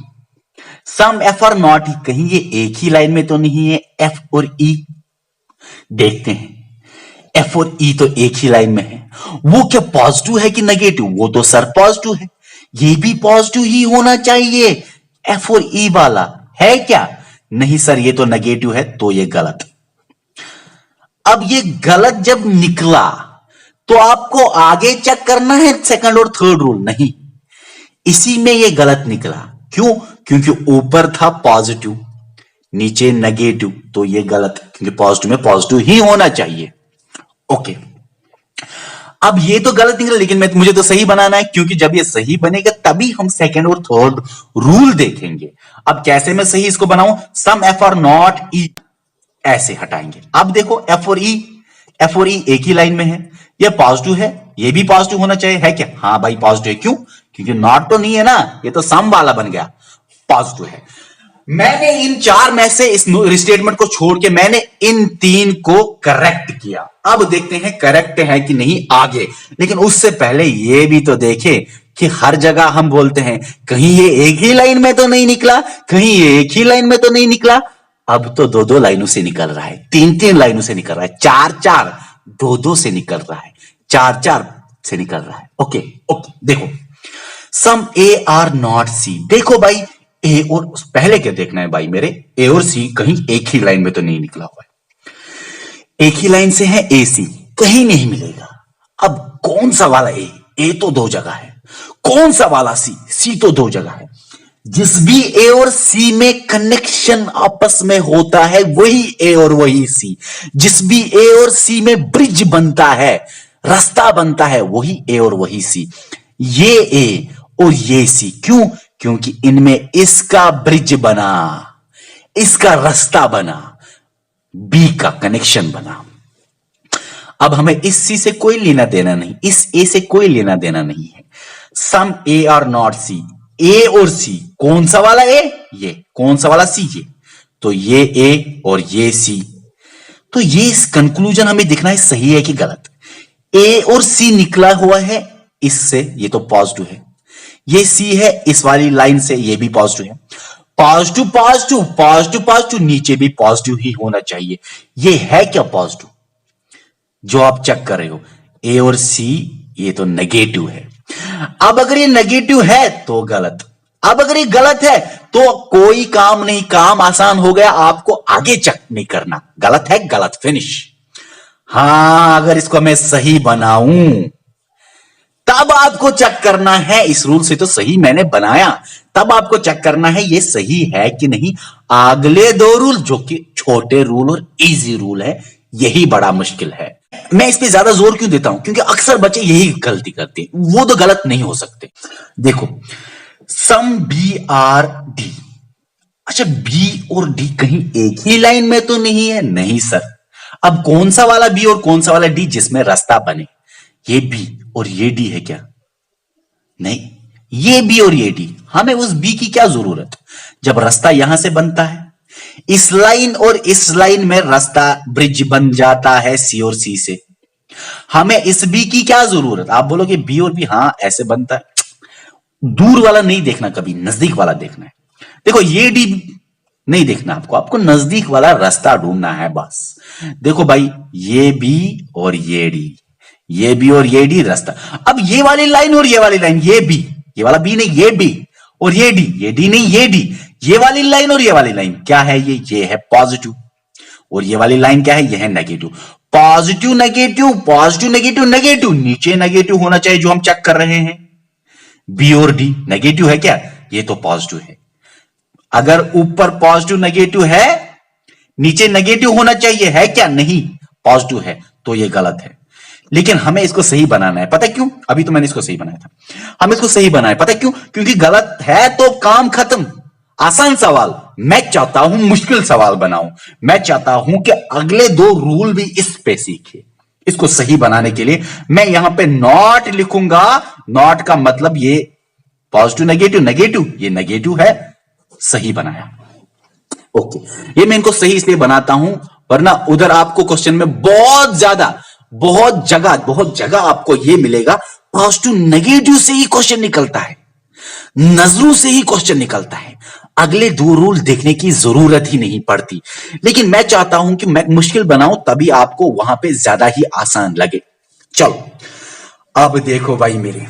Some F are not E, कहीं ये एक ही लाइन में तो नहीं है एफ और ई? देखते हैं, एफ और ई तो एक ही लाइन में है। वो क्या पॉजिटिव है कि नेगेटिव? वो तो सर पॉजिटिव है, ये भी पॉजिटिव ही होना चाहिए। एफ और ई वाला है क्या? नहीं सर, ये तो नेगेटिव है, तो ये गलत। अब ये गलत जब निकला तो आपको आगे चेक करना है सेकंड और थर्ड रूल, नहीं, इसी में ये गलत निकला। क्यों? क्योंकि ऊपर था पॉजिटिव, नीचे नेगेटिव, तो ये गलत, क्योंकि पॉजिटिव में पॉजिटिव ही होना चाहिए। ओके, अब ये तो गलत निकला, लेकिन मुझे तो सही बनाना है, क्योंकि जब ये सही बनेगा तभी हम सेकंड और थर्ड रूल देखेंगे। अब कैसे मैं सही इसको बनाऊं? सम एफ आर नॉट ई, ऐसे हटाएंगे। अब देखो एफ और ई एक ही लाइन में है, ये पॉजिटिव है, ये भी पॉजिटिव होना चाहिए, है क्या? हाँ भाई पॉजिटिव है। क्यों? क्योंकि नॉट तो नहीं है ना, ये तो सम वाला बन गया, पॉजिटिव है। मैंने इन चार में से इस स्टेटमेंट को छोड़ के मैंने इन तीन को करेक्ट किया। अब देखते हैं करेक्ट है कि नहीं आगे, लेकिन उससे पहले ये भी तो देखें कि हर जगह हम बोलते हैं कहीं ये एक ही लाइन में तो नहीं निकला, कहीं ये एक ही लाइन में तो नहीं निकला। अब तो दो दो लाइनों से निकल रहा है, तीन तीन लाइनों से निकल रहा है, चार चार, दो दो से निकल रहा है, चार चार से निकल रहा है। ओके ओके, देखो सम ए आर नॉट सी। देखो भाई ए और पहले क्या देखना है भाई मेरे, ए और सी कहीं एक ही लाइन में तो नहीं निकला हुआ है। एक ही लाइन से है ए सी, कहीं नहीं मिलेगा। अब कौन सा वाला ए तो दो जगह है, कौन सा वाला सी तो दो जगह है। जिस भी ए और सी में कनेक्शन आपस में होता है वही ए और वही सी। जिस भी ए और सी में ब्रिज बनता है, रास्ता बनता है, वही ए और वही सी। ये ए और ये सी, क्यों? क्योंकि इनमें इसका ब्रिज बना, इसका रास्ता बना, बी का कनेक्शन बना। अब हमें इस सी से कोई लेना देना नहीं, इस ए से कोई लेना देना नहीं है। सम ए आर नॉट सी, ए और सी, कौन सा वाला ए? ये। कौन सा वाला सी? ये। तो ये ए और ये सी। तो ये कंक्लूजन हमें दिखना है सही है कि गलत। ए और सी निकला हुआ है इससे, ये तो पॉजिटिव है। ये सी है इस वाली लाइन से, ये भी पॉजिटिव है। पॉजिटिव पॉजिटिव पॉजिटिव पॉजिटिव, नीचे भी पॉजिटिव ही होना चाहिए। ये है क्या पॉजिटिव जो आप चेक कर रहे हो? ए और सी ये तो नेगेटिव है। अब अगर ये नेगेटिव है तो गलत। अब अगर ये गलत है तो कोई काम नहीं, काम आसान हो गया, आपको आगे चेक नहीं करना। गलत है, गलत, फिनिश। हां, अगर इसको मैं सही बनाऊं तब आपको चेक करना है, इस रूल से तो सही मैंने बनाया, तब आपको चेक करना है ये सही है कि नहीं। अगले दो रूल जो कि छोटे रूल और इजी रूल है, यही बड़ा मुश्किल है। मैं इस पे ज्यादा जोर क्यों देता हूं? क्योंकि अक्सर बच्चे यही गलती करते हैं, वो तो गलत नहीं हो सकते। देखो सम बी आर डी, अच्छा बी और डी कहीं एक ही लाइन में तो नहीं है? नहीं सर। अब कौन सा वाला बी और कौन सा वाला डी जिसमें रास्ता बने? ये बी और ये डी है क्या? नहीं, ये बी और ये डी। हमें उस बी की क्या जरूरत जब रास्ता यहां से बनता है। इस लाइन और इस लाइन में रास्ता ब्रिज बन जाता है सी और सी से। हमें इस बी की क्या जरूरत? आप बोलोगे बी और बी, हां ऐसे बनता है। दूर वाला नहीं देखना, कभी नजदीक वाला देखना है। देखो ये डी नहीं देखना आपको, आपको नजदीक वाला रास्ता ढूंढना है बस। देखो भाई ये बी और ये डी, ये बी और ये डी रास्ता। अब ये वाली लाइन और ये वाली लाइन, ये बी, ये वाला बी नहीं, ये बी और ये डी नहीं, ये डी। ये वाली लाइन और ये वाली लाइन क्या है? ये है पॉजिटिव और ये वाली लाइन क्या है? ये है negative. Positive negative positive negative negative, नीचे नेगेटिव होना चाहिए जो हम चेक कर रहे हैं। बी और डी नेगेटिव है क्या? ये तो पॉजिटिव है। अगर ऊपर पॉजिटिव नेगेटिव है, नीचे नेगेटिव होना चाहिए, है क्या? नहीं, पॉजिटिव है, तो ये गलत है। लेकिन हमें इसको सही बनाना है, पता क्यों? अभी तो मैंने इसको सही बनाया था, हमें इसको सही बनाना है, पता क्यों? क्योंकि गलत है तो काम खत्म। आसान सवाल, मैं चाहता हूं मुश्किल सवाल बनाऊं। मैं चाहता हूं कि अगले दो रूल भी इस पे सीखे। इसको सही बनाने के लिए मैं यहां पे नॉट लिखूंगा। नॉट का मतलब ये पॉजिटिव नेगेटिव नेगेटिव, ये नेगेटिव है, सही बनाया। ओके, ये मैं इनको सही इसलिए बनाता हूं वरना उधर आपको क्वेश्चन में बहुत जगह आपको ये मिलेगा पॉजिटिव नेगेटिव से ही क्वेश्चन निकलता है, नजरों से ही क्वेश्चन निकलता है। अगले दो रूल देखने की जरूरत ही नहीं पड़ती। लेकिन मैं चाहता हूं कि मैं मुश्किल बनाऊं तभी आपको वहां पे ज्यादा ही आसान लगे। चलो अब देखो भाई मेरे,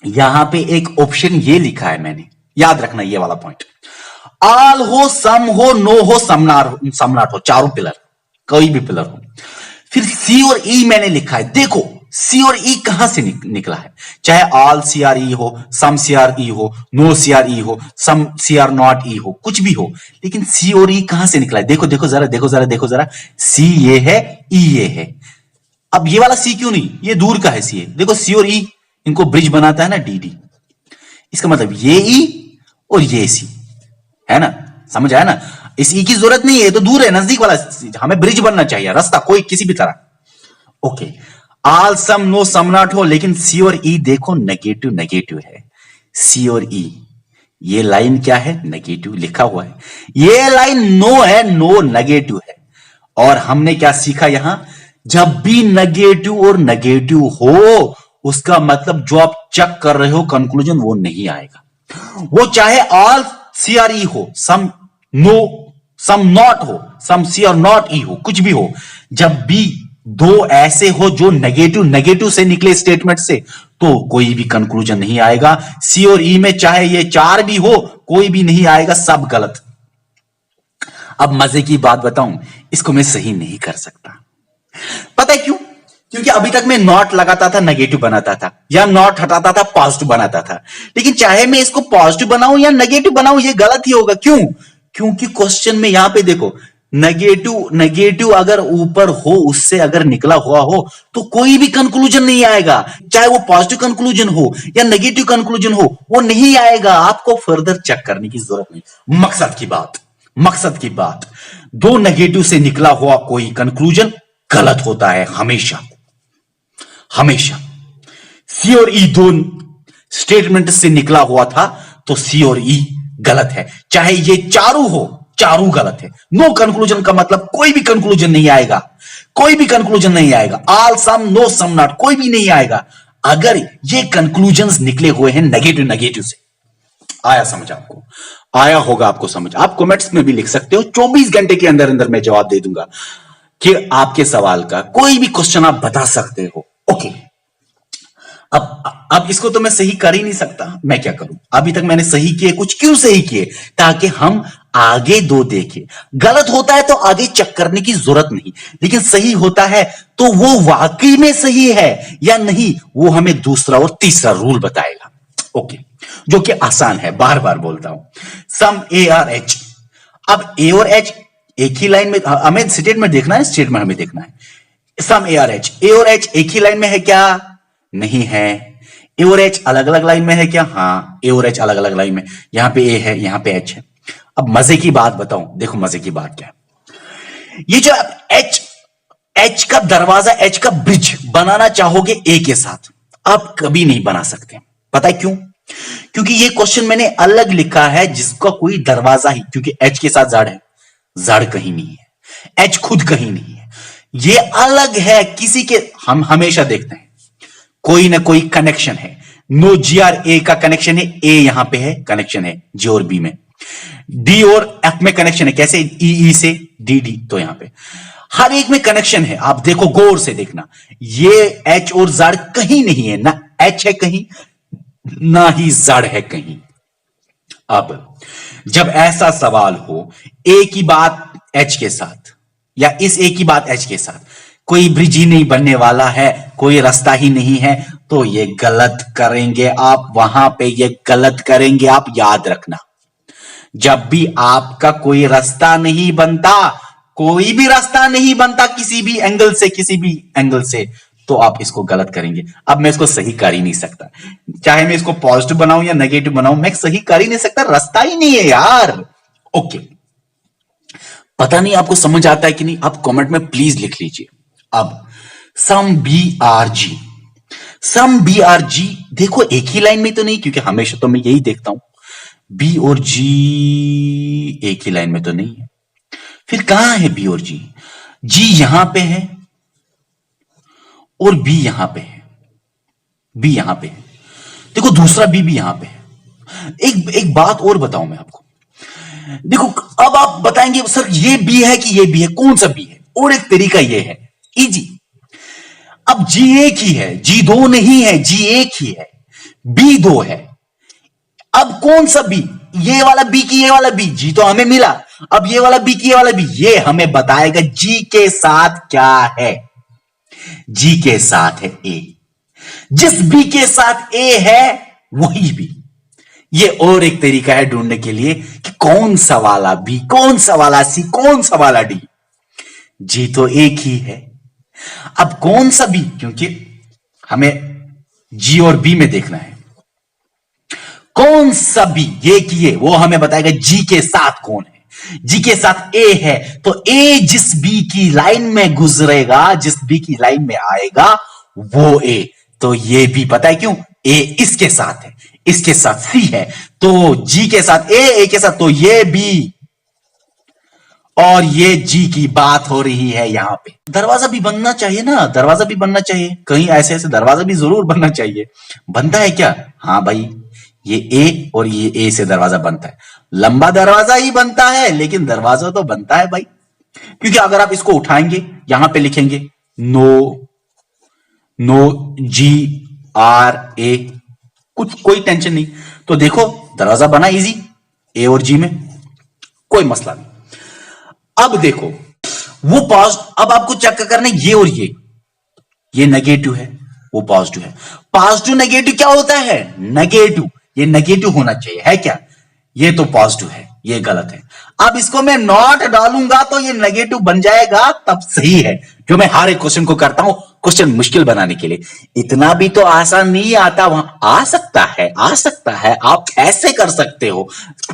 यहां पे एक ऑप्शन ये लिखा है मैंने, याद रखना ये वाला पॉइंट। ऑल हो, सम हो, नो हो, समनाट हो, चारों पिलर, कोई भी पिलर हो। फिर सी और ई मैंने लिखा है। देखो सी और ई कहां से निकला है? चाहे ऑल सी आर ई हो, सम सी आर ई हो, नो सी आर ई हो, सम सी आर नॉट ई हो, कुछ भी हो, लेकिन सी और ई कहां से निकला है? देखो देखो जरा, देखो जरा, सी ये है, ई ये है। अब ये वाला सी क्यों नहीं? ये दूर का है सी है। देखो सी और ई इनको ब्रिज बनाता है ना, डी डी। इसका मतलब ये ई और ये सी है ना, समझ आया ना? इस ई की जरूरत नहीं है, तो दूर है, नजदीक वाला। हमें ब्रिज बनना चाहिए, रास्ता कोई किसी भी तरह। Okay, all some no some not हो, लेकिन सी और ई देखो नेगेटिव नेगेटिव है। सी और ई, ये लाइन क्या है? नेगेटिव लिखा हुआ है। ये लाइन नो है, नो नेगेटिव है। और हमने क्या सीखा यहां? जब भी नेगेटिव और नेगेटिव हो उसका मतलब जो आप चेक कर रहे हो कंक्लूजन वो नहीं आएगा। वो चाहे ऑल सी आर ई हो, सम नो, सम नॉट हो, सम सी और नॉट ई हो, कुछ भी हो, जब भी दो ऐसे हो जो नेगेटिव नेगेटिव से निकले स्टेटमेंट से, तो कोई भी कंक्लूजन नहीं आएगा। सी और ई में चाहे ये चार भी हो, कोई भी नहीं आएगा, सब गलत। अब मजे की बात बताऊं, इसको मैं सही नहीं कर सकता। पता है क्यों? क्योंकि अभी तक मैं नॉट लगाता था नेगेटिव बनाता था, या नॉट हटाता था पॉजिटिव बनाता था। लेकिन चाहे मैं इसको पॉजिटिव बनाऊं या नेगेटिव बनाऊं, ये गलत ही होगा। क्यों? क्योंकि क्वेश्चन में यहां पे देखो, नेगेटिव नेगेटिव अगर ऊपर हो, उससे अगर निकला हुआ हो, तो कोई भी कंक्लूजन नहीं आएगा। चाहे वो पॉजिटिव कंक्लूजन हो या नेगेटिव कंक्लूजन हो, वो नहीं आएगा। आपको फर्दर चेक करने की जरूरत नहीं। मकसद की बात, दो नेगेटिव से निकला हुआ कोई कंक्लूजन गलत होता है हमेशा। सी और ई दो स्टेटमेंट से निकला हुआ था, तो सी और ई गलत है। चाहे ये चारों हो, चारों गलत है। नो कंक्लूजन का मतलब कोई भी कंक्लूजन नहीं आएगा। All some, no some not, कोई भी नहीं आएगा अगर ये कंक्लूजन्स निकले हुए हैं नेगेटिव से। आया समझ? आपको आया होगा, आपको समझ। आप कमेंट्स में भी लिख सकते हो, 24 घंटे के अंदर अंदर मैं जवाब दे दूंगा कि आपके सवाल का कोई भी क्वेश्चन आप बता सकते हो। ओके, अब इसको तो मैं सही कर ही नहीं सकता, मैं क्या करूं? अभी तक मैंने सही किए, कुछ क्यों सही किए? ताकि हम आगे दो देखें। गलत होता है तो आगे चेक करने की जरूरत नहीं, लेकिन सही होता है तो वो वाकई में सही है या नहीं, वो हमें दूसरा और तीसरा रूल बताएगा। ओके, जो कि आसान है, बार बार बोलता हूं। सम ए आर एच। अब ए और एच एक ही लाइन में, हमें स्टेटमेंट देखना है, स्टेटमेंट हमें देखना है। सम ए आर एच, ए और एच एक ही लाइन में है क्या? नहीं है। ए और एच अलग अलग लाइन में है क्या? हाँ, ए और एच अलग अलग लाइन में। यहां पे ए है, यहां पे एच है। अब मजे की बात बताऊं, देखो मजे की बात क्या है। ये जो आप एच का दरवाजा, एच का ब्रिज बनाना चाहोगे ए के साथ, आप कभी नहीं बना सकते। पता है क्यों? क्योंकि ये क्वेश्चन मैंने अलग लिखा है, जिसका कोई दरवाजा ही, क्योंकि एच के साथ जड़ है, जड़ कहीं नहीं है, एच खुद कहीं नहीं है, ये अलग है किसी के। हम हमेशा देखते हैं कोई ना कोई कनेक्शन है। नो जी आर ए का कनेक्शन है, ए यहां पे है, कनेक्शन है जी और बी में। डी और एफ में कनेक्शन है, कैसे? ई से डी डी, तो यहां पे हर एक में कनेक्शन है। आप देखो, गौर से देखना, ये एच और जड़ कहीं नहीं है, ना एच है कहीं, ना ही जड़ है कहीं। अब जब ऐसा सवाल हो, ए की बात एच के साथ, या इस ए की बात एच के साथ, कोई ब्रिज ही नहीं बनने वाला है, कोई रास्ता ही नहीं है, तो ये गलत करेंगे आप। वहां पे ये गलत करेंगे आप, याद रखना। जब भी आपका कोई रास्ता नहीं बनता, कोई भी रास्ता नहीं बनता किसी भी एंगल से, तो आप इसको गलत करेंगे। अब मैं इसको सही कर ही नहीं सकता, चाहे मैं इसको पॉजिटिव बनाऊं या नेगेटिव बनाऊं, मैं सही कर ही नहीं सकता, रास्ता ही नहीं है यार। ओके, पता नहीं आपको समझ आता है कि नहीं, आप कमेंट में प्लीज लिख लीजिए। अब some B are G, some B are G, देखो एक ही लाइन में तो नहीं, क्योंकि हमेशा तो मैं यही देखता हूं, बी और जी एक ही लाइन में तो नहीं है। फिर कहां है बी और जी? जी यहां पे है और बी यहां पे है, बी यहां पे है, देखो दूसरा बी भी यहां पे है। एक बात और बताऊं मैं आपको, देखो अब आप बताएंगे सर ये बी है कि ये बी है, कौन सा बी है? और एक तरीका ये है, इजी। अब जी एक ही है, जी दो नहीं है, जी एक ही है, बी दो है। अब कौन सा बी? ये वाला बी की ये वाला बी, जी तो हमें मिला। अब ये वाला बी की ये वाला बी, ये हमें बताएगा जी के साथ क्या है। जी के साथ है ए, जिस बी के साथ ए है वही बी। ये और एक तरीका है ढूंढने के लिए कि कौन सा वाला बी, कौन सा वाला सी, कौन सा वाला डी। जी तो एक ही है, अब कौन सा बी, क्योंकि हमें जी और बी में देखना है कौन सा बी, ये की ये, वो हमें बताएगा जी के साथ कौन है। जी के साथ ए है, तो ए जिस बी की लाइन में गुजरेगा, जिस बी की लाइन में आएगा वो ए, तो ये भी पता है क्यों? ए इसके साथ है, इसके साथ सी है, तो जी के साथ ए के साथ, तो ये बी। और ये जी की बात हो रही है यहां पे। दरवाजा भी बनना चाहिए ना, दरवाजा भी बनना चाहिए, कहीं ऐसे ऐसे दरवाजा भी जरूर बनना चाहिए। बनता है क्या? हाँ भाई, ये ए और ये ए से दरवाजा बनता है। लंबा दरवाजा ही बनता है, लेकिन दरवाजा तो बनता है भाई। क्योंकि अगर आप इसको उठाएंगे, यहां पे लिखेंगे नो जी आर ए, कुछ कोई टेंशन नहीं। तो देखो दरवाजा बना इजी, ए और जी में, कोई मसला नहीं। अब देखो वो पॉजिटिव, अब आपको चेक करना है ये और ये नेगेटिव है, वो पॉजिटिव है। पॉजिटिव नेगेटिव क्या होता है? नेगेटिव, ये नेगेटिव होना चाहिए, है क्या? ये तो पॉजिटिव है, ये गलत है। अब इसको मैं नॉट डालूंगा तो ये नेगेटिव बन जाएगा, तब सही है। जो मैं हर एक क्वेश्चन को करता हूं, क्वेश्चन मुश्किल बनाने के लिए। इतना भी तो आसान नहीं आता, वहां आ सकता है, आ सकता है, आप ऐसे कर सकते हो,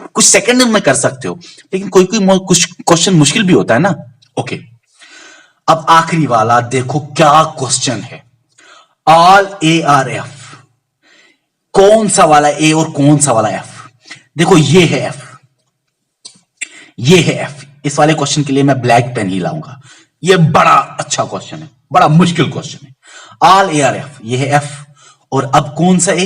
कुछ सेकंड में कर सकते हो, लेकिन कोई कोई कुछ क्वेश्चन मुश्किल भी होता है ना। ओके, अब आखिरी वाला देखो क्या क्वेश्चन है। ऑल ए आर एफ, कौन सा वाला ए और कौन सा वाला एफ? देखो ये है एफ, ये है एफ। इस वाले क्वेश्चन के लिए मैं ब्लैक पेन ही लाऊंगा। ये बड़ा अच्छा क्वेश्चन है, बड़ा मुश्किल क्वेश्चन है। ऑल ए आर एफ, ये है एफ। और अब कौन सा ए,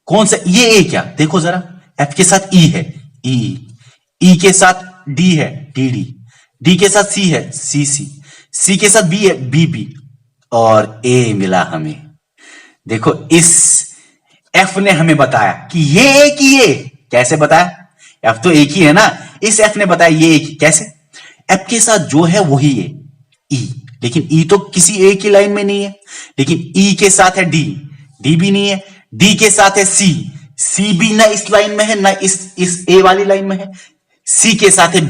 कौन सा ये ए? क्या देखो जरा, एफ के साथ ई है, ई के साथ डी है, डी के साथ सी है, सी के साथ बी है, बी, और ए मिला हमें। देखो इस एफ ने हमें बताया कि ये एक ही है। कैसे बताया? एफ तो एक ही है ना, इस एफ ने बताया ये एक ही। कैसे? एफ के साथ जो है वही है ई, लेकिन ई तो किसी एक की लाइन में नहीं है। लेकिन ई के साथ है डी, डी भी नहीं है। डी के साथ है सी भी ना इस लाइन में है ना इस ए वाली लाइन में है। सी के साथ है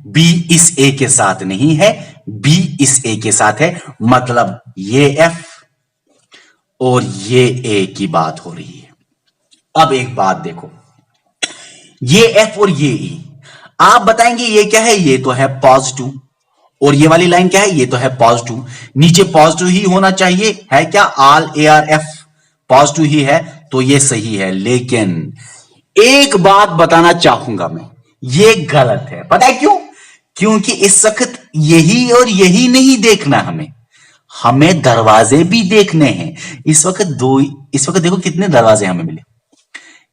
बी इस ए के साथ नहीं है, बी इस ए के साथ है। मतलब ये एफ और ये ए की बात हो रही है। अब एक बात देखो, ये एफ और ये ई, आप बताएंगे ये क्या है? ये तो है पॉजिटिव। और ये वाली लाइन क्या है? ये तो है पॉजिटिव। नीचे पॉजिटिव ही होना चाहिए, है क्या? All A are F positive ही है, तो ये सही है। लेकिन एक बात बताना चाहूंगा मैं, ये गलत है। पता है क्यों? क्योंकि इस वक्त यही और यही नहीं देखना, हमें दरवाजे भी देखने हैं। इस वक्त देखो कितने दरवाजे हमें मिले,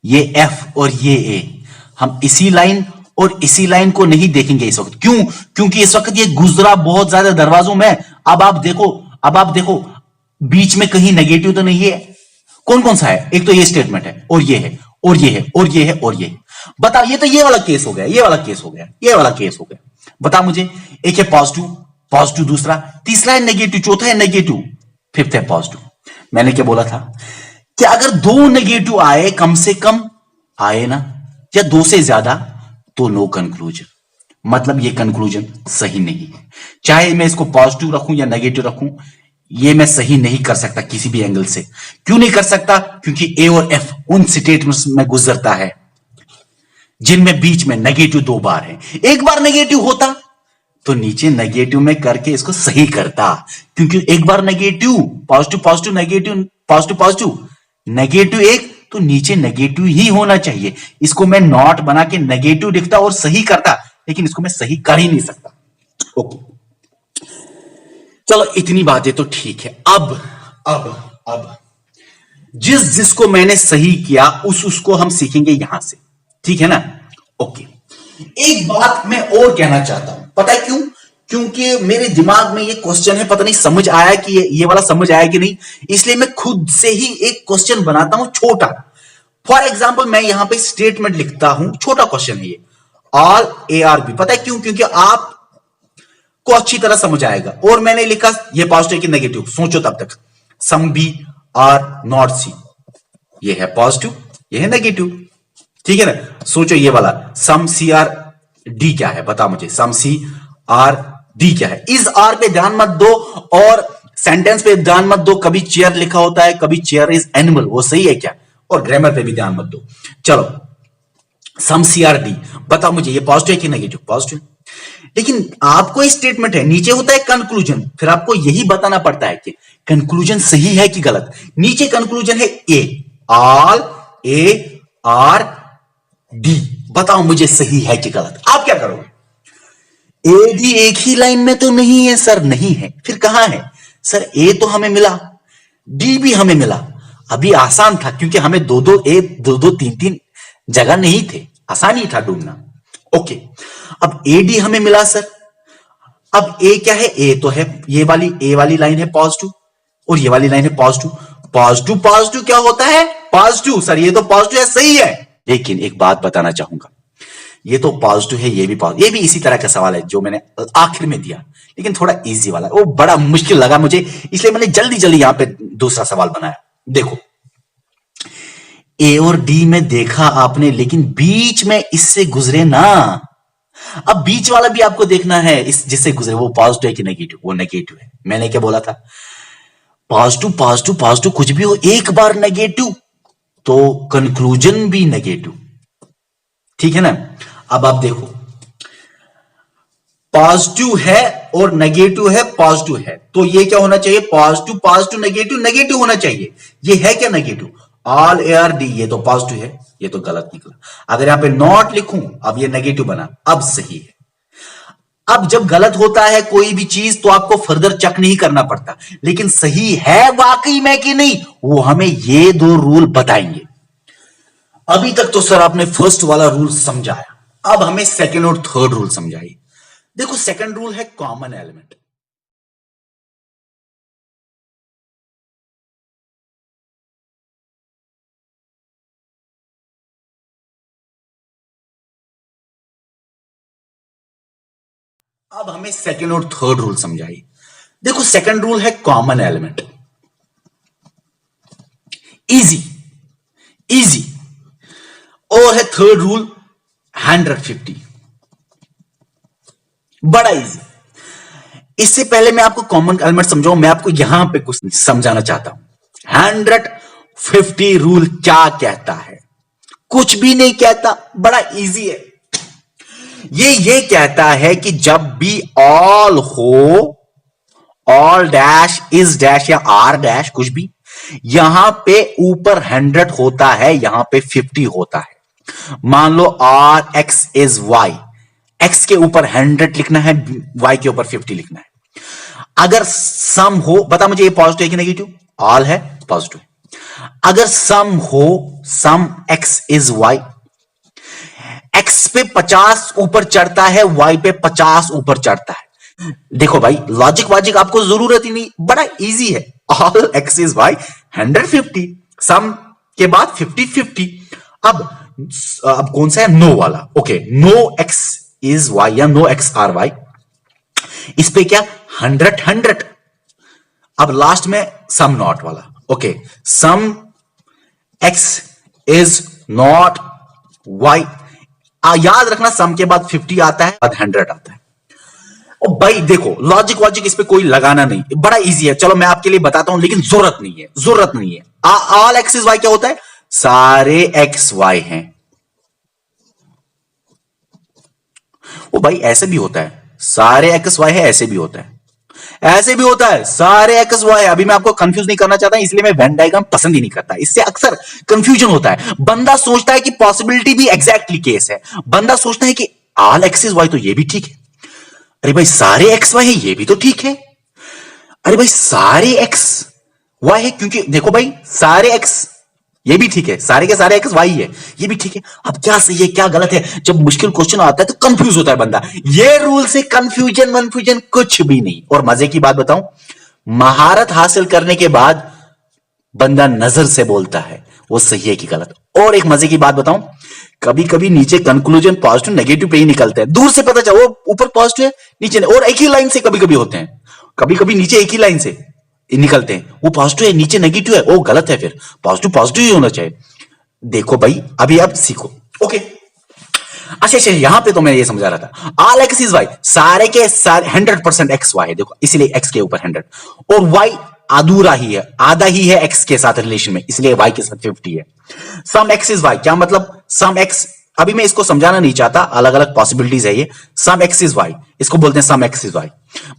ये एफ और ये ए। हम इसी लाइन और इसी लाइन को नहीं देखेंगे इस वक्त। क्यों? क्योंकि इस वक्त ये गुजरा बहुत ज्यादा दरवाजों में। अब आप देखो बीच में कहीं नेगेटिव तो नहीं है। कौन कौन सा है? एक तो ये स्टेटमेंट है, और ये है, और ये है, और ये है, और ये। बताओ, ये तो ये वाला केस हो गया, ये वाला केस हो गया, ये वाला केस हो गया। बता मुझे, एक है पॉजिटिव दूसरा, तीसरा है नेगेटिव, चौथा है नेगेटिव, फिफ्थ है पॉजिटिव। मैंने क्या बोला था कि अगर दो नेगेटिव आए, कम से कम आए ना, या दो से ज्यादा, तो नो कंक्लूजन। मतलब ये कंक्लूजन सही नहीं है। चाहे मैं इसको पॉजिटिव रखूं या नेगेटिव रखूं, ये मैं सही नहीं कर सकता किसी भी एंगल से। क्यों नहीं कर सकता? क्योंकि ए और एफ उन स्टेटमेंट्स में गुजरता है जिनमें बीच में नेगेटिव दो बार है। एक बार नेगेटिव होता तो नीचे नेगेटिव में करके इसको सही करता। क्योंकि एक बार negative, positive negative, positive negative एक, तो नीचे नेगेटिव ही होना चाहिए। इसको मैं नॉट बना के नेगेटिव लिखता और सही करता, लेकिन इसको मैं सही कर ही नहीं सकता। ओके, चलो इतनी बातें तो ठीक है। अब जिसको मैंने सही किया उसको हम सीखेंगे यहां से, ठीक है ना? ओके, एक बात मैं और कहना चाहता हूं। पता है क्यों? क्योंकि मेरे दिमाग में ये क्वेश्चन है, पता नहीं समझ आया कि ये वाला समझ आया कि नहीं, इसलिए मैं खुद से ही एक क्वेश्चन बनाता हूं छोटा। फॉर एग्जाम्पल मैं यहां पे स्टेटमेंट लिखता हूं, छोटा क्वेश्चन है ये, ऑल ए आर बी। पता है क्यों? क्योंकि आप को अच्छी तरह समझ आएगा। और मैंने लिखा ये पॉजिटिव की नेगेटिव, सोचो तब तक। सम बी आर नॉट सी, ये है पॉजिटिव, ये है नेगेटिव, ठीक है ना? सोचो ये वाला सम सी आर डी क्या है? बता मुझे, सम सी आर डी क्या है? इस आर पे ध्यान मत दो और सेंटेंस पे ध्यान मत दो। कभी चेयर लिखा होता है, कभी चेयर इज एनिमल, वो सही है क्या? और ग्रामर पे भी ध्यान मत दो। चलो, सम सी आर डी, बता मुझे ये पॉजिटिव है कि नेगेटिव? पॉजिटिव। लेकिन आपको इस स्टेटमेंट है, नीचे होता है कंक्लूजन, फिर आपको यही बताना पड़ता है कि कंक्लूजन सही है कि गलत। नीचे कंक्लूजन है ए, ऑल ए आर डी, बताओ मुझे सही है कि गलत। आप क्या करोगे? ए भी एक ही लाइन में तो नहीं है सर, नहीं है, फिर कहां है सर? ए तो हमें मिला, डी भी हमें मिला। अभी आसान था क्योंकि हमें दो दो ए, दो दो तीन तीन जगह नहीं थे, आसान ही था ढूंढना। ओके, अब ए डी हमें मिला सर। अब ए क्या है? ए तो है ये वाली, ए वाली लाइन है पॉजिटिव और ये वाली लाइन है पॉजिटिव। पॉजिटिव पॉजिटिव क्या होता है? पॉजिटिव सर, ये तो पॉजिटिव है, सही है। लेकिन एक बात बताना चाहूंगा, ये तो पॉजिटिव है, ये भी पॉजिटिव, ये भी इसी तरह का सवाल है जो मैंने आखिर में दिया, लेकिन थोड़ा इजी वाला, वो बड़ा मुश्किल लगा मुझे, इसलिए मैंने जल्दी जल्दी यहां पे दूसरा सवाल बनाया। देखो, ए और डी में देखा आपने, लेकिन बीच में इससे गुजरे ना। अब बीच वाला भी आपको देखना है, इस जिससे गुजरे वो पॉजिटिव है कि नेगेटिव? वो नेगेटिव है। मैंने क्या बोला था? पॉजिटिव पॉजिटिव पॉजिटिव कुछ भी हो, एक बार नेगेटिव तो कंक्लूजन भी नेगेटिव, ठीक है ना? अब आप देखो, पॉजिटिव है और नेगेटिव है, पॉजिटिव है, तो ये क्या होना चाहिए? पॉजिटिव पॉजिटिव नेगेटिव नेगेटिव होना चाहिए। ये है क्या negative? All A R D, ये तो पॉजिटिव है, ये तो गलत निकला। अगर यहां पे नॉट लिखूं, अब ये नेगेटिव बना, अब सही है। अब जब गलत होता है कोई भी चीज तो आपको फर्दर चेक नहीं करना पड़ता, लेकिन सही है वाकई में कि नहीं, वो हमें ये दो रूल बताएंगे। अभी तक तो सर आपने फर्स्ट वाला रूल समझाया, अब हमें सेकंड और थर्ड रूल समझाइए। देखो, सेकंड रूल है कॉमन एलिमेंट। अब हमें सेकंड और थर्ड रूल समझाइए। देखो, सेकंड रूल है कॉमन एलिमेंट, इजी इजी। और है थर्ड रूल 150, बड़ा इजी। इससे पहले मैं आपको कॉमन एलिमेंट समझाऊं, मैं आपको यहां पे कुछ समझाना चाहता हूं। 150 रूल क्या कहता है? कुछ भी नहीं कहता, बड़ा इजी है। ये कहता है कि जब भी ऑल हो, ऑल डैश, इज डैश या आर डैश, कुछ भी, यहां पे ऊपर 100 होता है, यहां पे 50 होता है। मान लो R X is Y, X के ऊपर 100 लिखना है, वाई के ऊपर 50 लिखना है। अगर सम हो, बता मुझे ये पॉजिटिव है कि नेगेटिव? ऑल है, पॉजिटिव है। अगर सम हो, सम एक्स इज वाई, एक्स पे 50 ऊपर चढ़ता है, वाई पे 50 ऊपर चढ़ता है। देखो भाई, लॉजिक वाजिक आपको जरूरत ही नहीं, बड़ा इजी है। ऑल एक्स इज वाई 150, सम के बाद 50 50। अब कौन सा है? नो वाला। Okay, no X is Y या नो एक्स आर वाई, इस पे क्या? 100 100। अब लास्ट में सम नॉट वाला। Okay, some X is not Y, याद रखना सम के बाद 50 आता है, बाद 100 आता है। और भाई देखो, लॉजिक वॉजिक इस पे कोई लगाना नहीं, बड़ा इजी है। चलो मैं आपके लिए बताता हूं, लेकिन जरूरत नहीं है, जरूरत नहीं है। ऑल एक्स इज वाई क्या होता है? सारे एक्स वाई हैं। वो भाई ऐसे भी होता है, सारे एक्स वाई है, ऐसे भी होता है, ऐसे भी होता है, सारे एक्स वाई। अभी मैं आपको कंफ्यूज नहीं करना चाहता, इसलिए मैं वेन डायग्राम पसंद ही नहीं करता, इससे अक्सर कंफ्यूजन होता है। बंदा सोचता है कि पॉसिबिलिटी भी एग्जैक्टली केस है, बंदा सोचता है कि ऑल एक्स इज वाई तो ये भी ठीक है, अरे भाई सारे एक्स वाई है ये भी तो ठीक है, अरे भाई सारे एक्स वाई है, क्योंकि देखो भाई सारे एक्स ये भी ठीक है, सारे के सारे एक्स वाई है ये भी ठीक है। अब क्या सही है क्या गलत है, जब मुश्किल क्वेश्चन आता है तो कंफ्यूज होता है बंदा। ये रूल से कंफ्यूजन वनफ्यूजन कुछ भी नहीं। और मजे की बात बताऊं, महारत हासिल करने के बाद बंदा नजर से बोलता है वो सही है कि गलत। और एक मजे की बात बताऊं, कभी कभी नीचे कंक्लूजन पॉजिटिव नेगेटिव पे ही निकलता है, दूर से पता चला वो ऊपर पॉजिटिव है नीचे, और एक ही लाइन से कभी कभी होते हैं, कभी कभी नीचे एक ही लाइन से निकलते हैं, वो पॉजिटिव है नीचे नेगेटिव है, वो गलत है, फिर पॉजिटिव पॉजिटिव ही होना चाहिए। देखो भाई अभी आप सीखो। ओके, अच्छा यहां पे तो मैं ये समझा रहा था, ऑल एक्स इज वाई, सारे के सारे 100% एक्स वाई है, देखो इसलिए एक्स के ऊपर 100, और वाई अधूरा ही है, आधा ही है एक्स के साथ रिलेशन में, इसलिए वाई के साथ 50 है। सम एक्स इज वाई क्या मतलब? सम एक्स, अभी मैं इसको समझाना नहीं चाहता, अलग अलग पॉसिबिलिटीज है ये। सम एक्स इज वाई, इसको बोलते हैं सम एक्स इज वाई,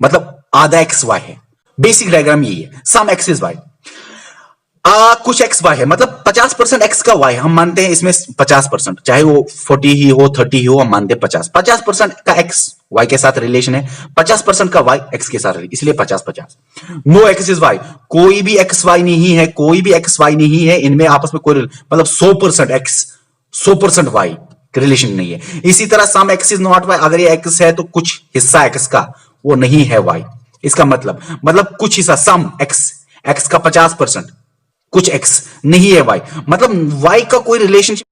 मतलब आधा एक्स वाई है, बेसिक डायग्राम यही है, सम एक्स इज वाई। कुछ एक्स वाई है, मतलब 50% एक्स का वाई हम मानते हैं इसमें 50%, चाहे वो 40 ही हो 30 ही हो, हम मानते हैं 50% का एक्स वाई के साथ रिलेशन है, 50% का वाई एक्स के साथ, इसलिए 50-50। नो एक्स इज वाई, कोई भी एक्स वाई नहीं है, कोई भी एक्स वाई नहीं है इनमें आपस में कोई, मतलब 100% एक्स 100% वाई रिलेशन नहीं है। इसी तरह सम एक्स इज नॉट वाई, अगर ये एक्स है तो कुछ हिस्सा एक्स का वो नहीं है वाई, इसका मतलब कुछ हिस्सा सम एक्स, एक्स का 50%, कुछ एक्स नहीं है वाई, मतलब वाई का कोई रिलेशनशिप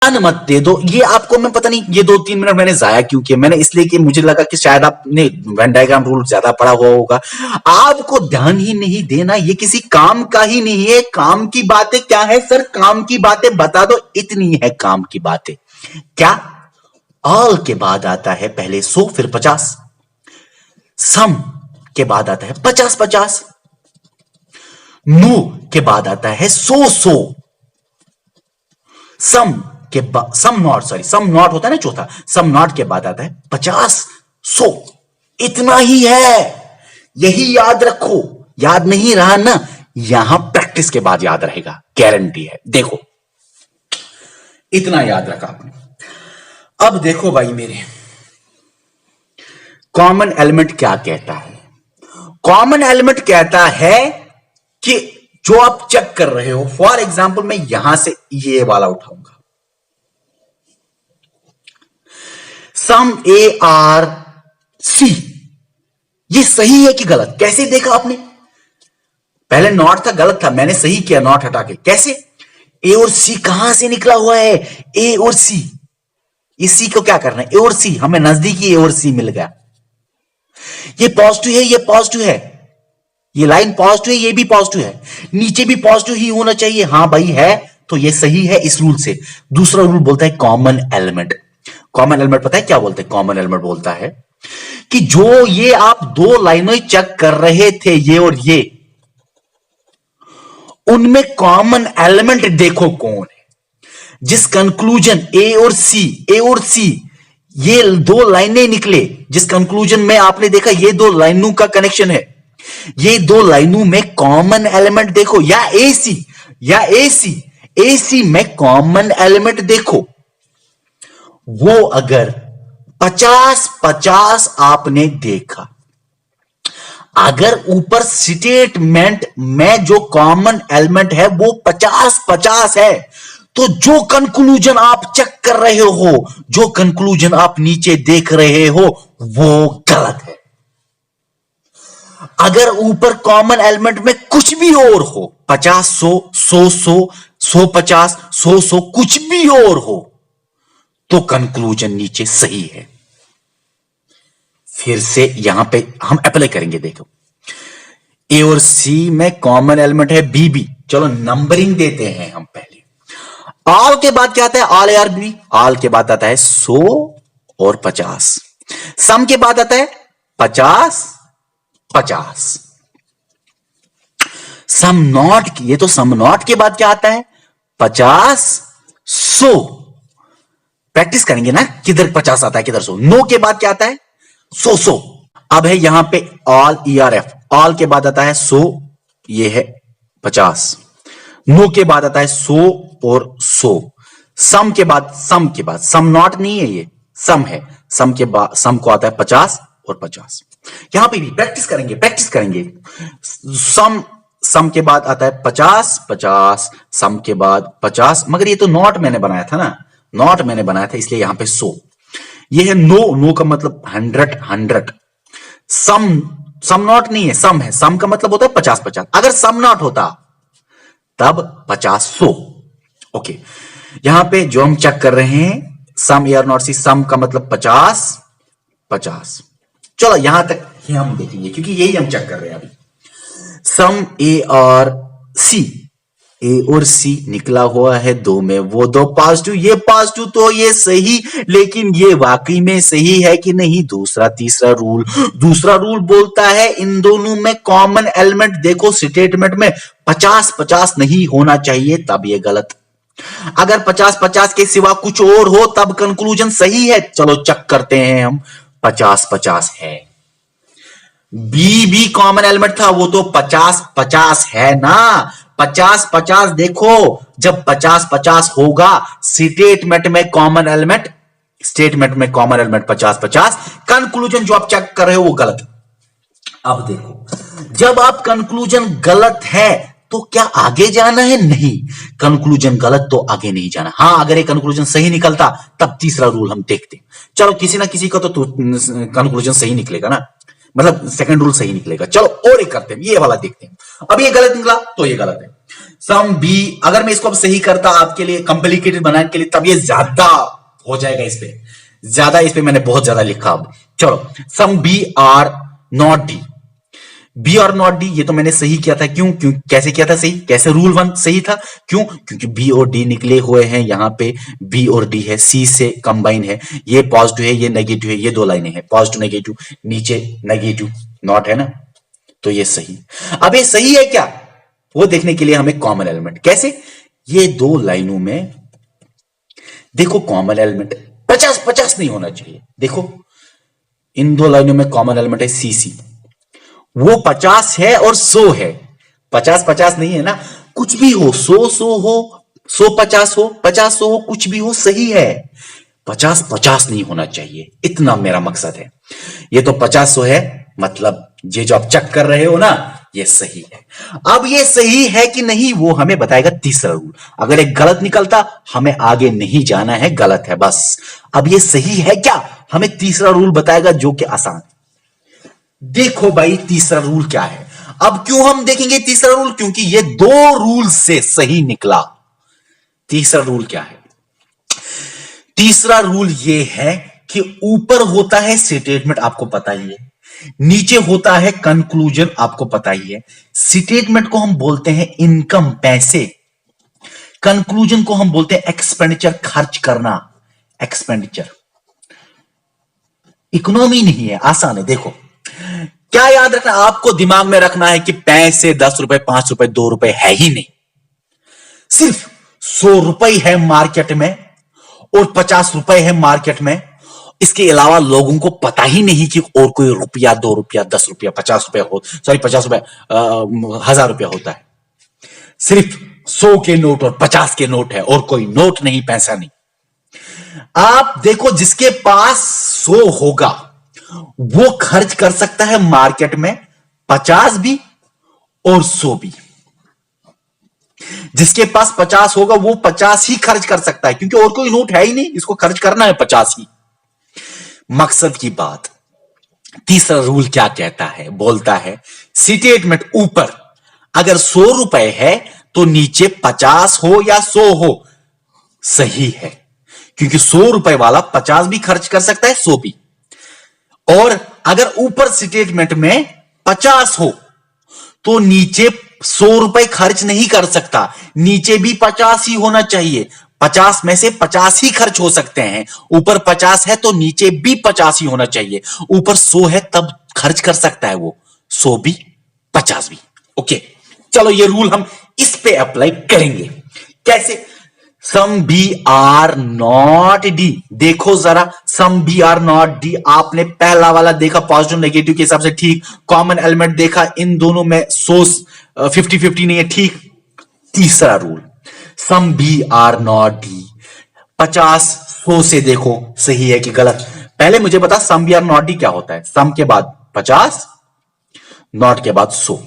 मत दे दो। ये आपको मैं पता नहीं ये 2-3 मिनट मैंने जाया क्यों किया, मैंने इसलिए कि मुझे लगा कि शायद आपने वेन डायग्राम रूल ज्यादा पढ़ा हुआ होगा, आपको ध्यान ही नहीं देना, ये किसी काम का ही नहीं है। काम की बातें क्या है सर, काम की बातें बता दो, इतनी है काम की बातें। क्या ऑल के बाद आता है पहले 100 फिर 50, सम के बाद आता है 50-50, नो के बाद आता है 100-100, सम के बाद सम नॉट होता है ना चौथा, सम नॉट के बाद आता है 50-100, इतना ही है, यही याद रखो। याद नहीं रहा ना, यहां प्रैक्टिस के बाद याद रहेगा, गारंटी है। देखो इतना याद रखा आपने। अब देखो भाई मेरे, कॉमन एलिमेंट क्या कहता है? कॉमन एलिमेंट कहता है कि जो आप चेक कर रहे हो, फॉर एग्जाम्पल मैं यहां से ये वाला उठाऊंगा, सम ए आर सी, ये सही है कि गलत? कैसे देखा आपने? पहले नॉट था, गलत था, मैंने सही किया नॉट हटा के। कैसे? ए और सी कहां से निकला हुआ है? ए और सी, इसी को क्या करना है? ए और सी, हमें नजदीकी ए और सी मिल गया। ये पॉजिटिव है, ये पॉजिटिव है, ये लाइन पॉजिटिव है, ये भी पॉजिटिव है, नीचे भी पॉजिटिव ही होना चाहिए। हाँ भाई है, तो ये सही है इस रूल से। दूसरा रूल बोलता है कॉमन एलिमेंट। कॉमन एलिमेंट पता है क्या बोलते हैं? कॉमन एलिमेंट बोलता है कि जो ये आप दो लाइनें चेक कर रहे थे, ये और ये, उनमें कॉमन एलिमेंट देखो कौन है। जिस कंक्लूजन ए और सी ये दो लाइनें निकले, जिस कंक्लूजन में आपने देखा ये दो लाइनों का कनेक्शन है, ये दो लाइनों में कॉमन एलिमेंट देखो, या एसी में कॉमन एलिमेंट देखो। वो अगर 50-50 आपने देखा, अगर ऊपर स्टेटमेंट में जो कॉमन एलिमेंट है वो 50-50 है, तो जो कंक्लूजन आप चेक कर रहे हो, जो कंक्लूजन आप नीचे देख रहे हो, वो गलत है। अगर ऊपर कॉमन एलिमेंट में कुछ भी और हो, 50-100, 100-100, 100-50, 100-100, कुछ भी और हो, तो कंक्लूजन नीचे सही है। फिर से यहां पे हम अप्लाई करेंगे। देखो ए और सी में कॉमन एलिमेंट है बी बी, चलो नंबरिंग देते हैं हम पहले। ऑल के बाद क्या आता है? All A are B. All के बाद आता है 100 और 50। सम के बाद आता है 50-50। सम नॉट, ये तो सम नॉट के बाद क्या आता है? 50-100। प्रैक्टिस करेंगे ना, किधर 50 आता है किधर 100। नो के बाद क्या आता है? 100-100। अब है यहां पे all E R F, all के बाद आता है 100, ये है 50। नो के बाद आता है 100 और 100। सम के बाद सम नॉट नहीं है, ये सम है, सम के बाद सम को आता है 50 और 50। यहां पे भी प्रैक्टिस करेंगे। सम के बाद आता है 50-50, सम के बाद 50, मगर ये तो नॉट मैंने बनाया था ना, नॉट मैंने बनाया था, इसलिए यहां पे 100। ये है नो का मतलब 100। सम नॉट नहीं है, सम है, सम का मतलब होता है 50-50। अगर सम नॉट होता तब 50-100। ओके, यहां पे जो हम चेक कर रहे हैं, सम ए आर नॉट सी, सम का मतलब 50-50। चलो यहां तक ही हम देखेंगे, क्योंकि यही हम चेक कर रहे हैं अभी। सम ए और सी, ए और सी निकला हुआ है दो में, वो दो पॉजिटिव, ये पॉजिटिव, तो ये सही, लेकिन ये वाकई में सही है कि नहीं? तीसरा रूल बोलता है इन दोनों में कॉमन एलिमेंट देखो। स्टेटमेंट में 50-50 नहीं होना चाहिए, तब ये गलत। अगर 50-50 के सिवा कुछ और हो तब कंक्लूजन सही है। चलो चेक करते हैं हम, 50-50 है। बी भी कॉमन एलिमेंट था, वो तो 50-50 है ना। 50-50 देखो, जब 50-50 होगा स्टेटमेंट में कॉमन एलिमेंट, स्टेटमेंट में कॉमन एलिमेंट 50-50, कंक्लूजन जो आप चेक कर रहे हो वो गलत है। अब देखो, जब आप कंक्लूजन गलत है तो क्या आगे जाना है? नहीं, कंक्लूजन गलत तो आगे नहीं जाना। हां, अगर एक कंक्लूजन सही निकलता तब तीसरा रूल हम देखते। चलो, किसी ना किसी का तो कंक्लूजन सही निकलेगा ना, मतलब सेकंड रूल सही निकलेगा। चलो और एक करते हैं, ये वाला देखते हैं। अब ये गलत निकला तो ये गलत है। सम बी, अगर मैं इसको अब सही करता आपके लिए कॉम्प्लिकेटेड बनाने के लिए, तब ये ज्यादा हो जाएगा। इस पे ज्यादा, इस पे मैंने बहुत ज्यादा लिखा। अब चलो, some B are not D, B और नॉट डी, ये तो मैंने सही किया था। क्यों? कैसे किया था सही? कैसे? रूल 1 सही था। क्यों? क्योंकि बी और डी निकले हुए हैं, यहां पे बी और डी है, सी से कंबाइन है, ये पॉजिटिव है, ये नेगेटिव है, ये दो लाइनें हैं, पॉजिटिव नेगेटिव, नीचे नेगेटिव नॉट है ना, तो ये सही। अब ये सही है क्या, वो देखने के लिए हमें कॉमन एलिमेंट, कैसे? ये दो लाइनों में देखो कॉमन एलिमेंट 50-50 नहीं होना चाहिए। देखो, इन दो लाइनों में कॉमन एलिमेंट है सी सी, वो 50 है और 100 है। 50-50 नहीं है ना, कुछ भी हो, 100-100 हो, 100-50 हो, 50-100 हो, कुछ भी हो, सही है। 50-50 नहीं होना चाहिए, इतना मेरा मकसद है। ये तो 50-100 है, मतलब ये जो आप चेक कर रहे हो ना, ये सही है। अब ये सही है कि नहीं वो हमें बताएगा तीसरा रूल। अगर एक गलत निकलता, हमें आगे नहीं जाना है, गलत है बस। अब ये सही है क्या, हमें तीसरा रूल बताएगा, जो कि आसान है। देखो भाई, तीसरा रूल क्या है। अब क्यों हम देखेंगे तीसरा रूल? क्योंकि ये दो रूल से सही निकला। तीसरा रूल क्या है? तीसरा रूल ये है कि ऊपर होता है स्टेटमेंट, आपको पता ही है, नीचे होता है कंक्लूजन, आपको पता ही है। स्टेटमेंट को हम बोलते हैं इनकम, पैसे, कंक्लूजन को हम बोलते हैं एक्सपेंडिचर, खर्च करना, एक्सपेंडिचर। इकोनॉमी नहीं है, आसान है। देखो, क्या याद रखना, आपको दिमाग में रखना है कि पैसे 10 रुपए, 5 रुपए, 2 रुपए है ही नहीं, सिर्फ 100 रुपए है मार्केट में और 50 रुपए है मार्केट में। इसके अलावा लोगों को पता ही नहीं कि और कोई रुपया, 2 रुपया, 10 रुपया, 50 रुपया हो, सॉरी 50 रुपया, 1000 रुपया होता है। सिर्फ 100 के नोट और 50 के नोट है, और कोई नोट नहीं, पैसा नहीं। आप देखो, जिसके पास 100 होगा वो खर्च कर सकता है मार्केट में 50 भी और 100 भी। जिसके पास 50 होगा वो 50 ही खर्च कर सकता है, क्योंकि और कोई नोट है ही नहीं, इसको खर्च करना है 50 ही। मकसद की बात। तीसरा रूल क्या कहता है? बोलता है स्टेटमेंट ऊपर अगर 100 रुपए है तो नीचे 50 हो या 100 हो, सही है, क्योंकि 100 रुपए वाला 50 भी खर्च कर सकता है, 100 भी। और अगर ऊपर स्टेटमेंट में 50 हो तो नीचे 100 रुपए खर्च नहीं कर सकता, नीचे भी 50 ही होना चाहिए। 50 में से 50 ही खर्च हो सकते हैं। ऊपर 50 है तो नीचे भी 50 ही होना चाहिए। ऊपर 100 है तब खर्च कर सकता है वो, 100 भी 50 भी। ओके, चलो ये रूल हम इस पे अप्लाई करेंगे। कैसे? Some B are not D. देखो जरा, some B are not D, आपने पहला वाला देखा पॉजिटिव नेगेटिव के हिसाब से, ठीक। कॉमन एलिमेंट देखा, इन दोनों में सोर्स 50-50 नहीं है, ठीक। तीसरा rule, some B are not D, 50-100 से देखो सही है कि गलत। पहले मुझे बता some B are not D क्या होता है। सम के बाद 50, नॉट के बाद 100।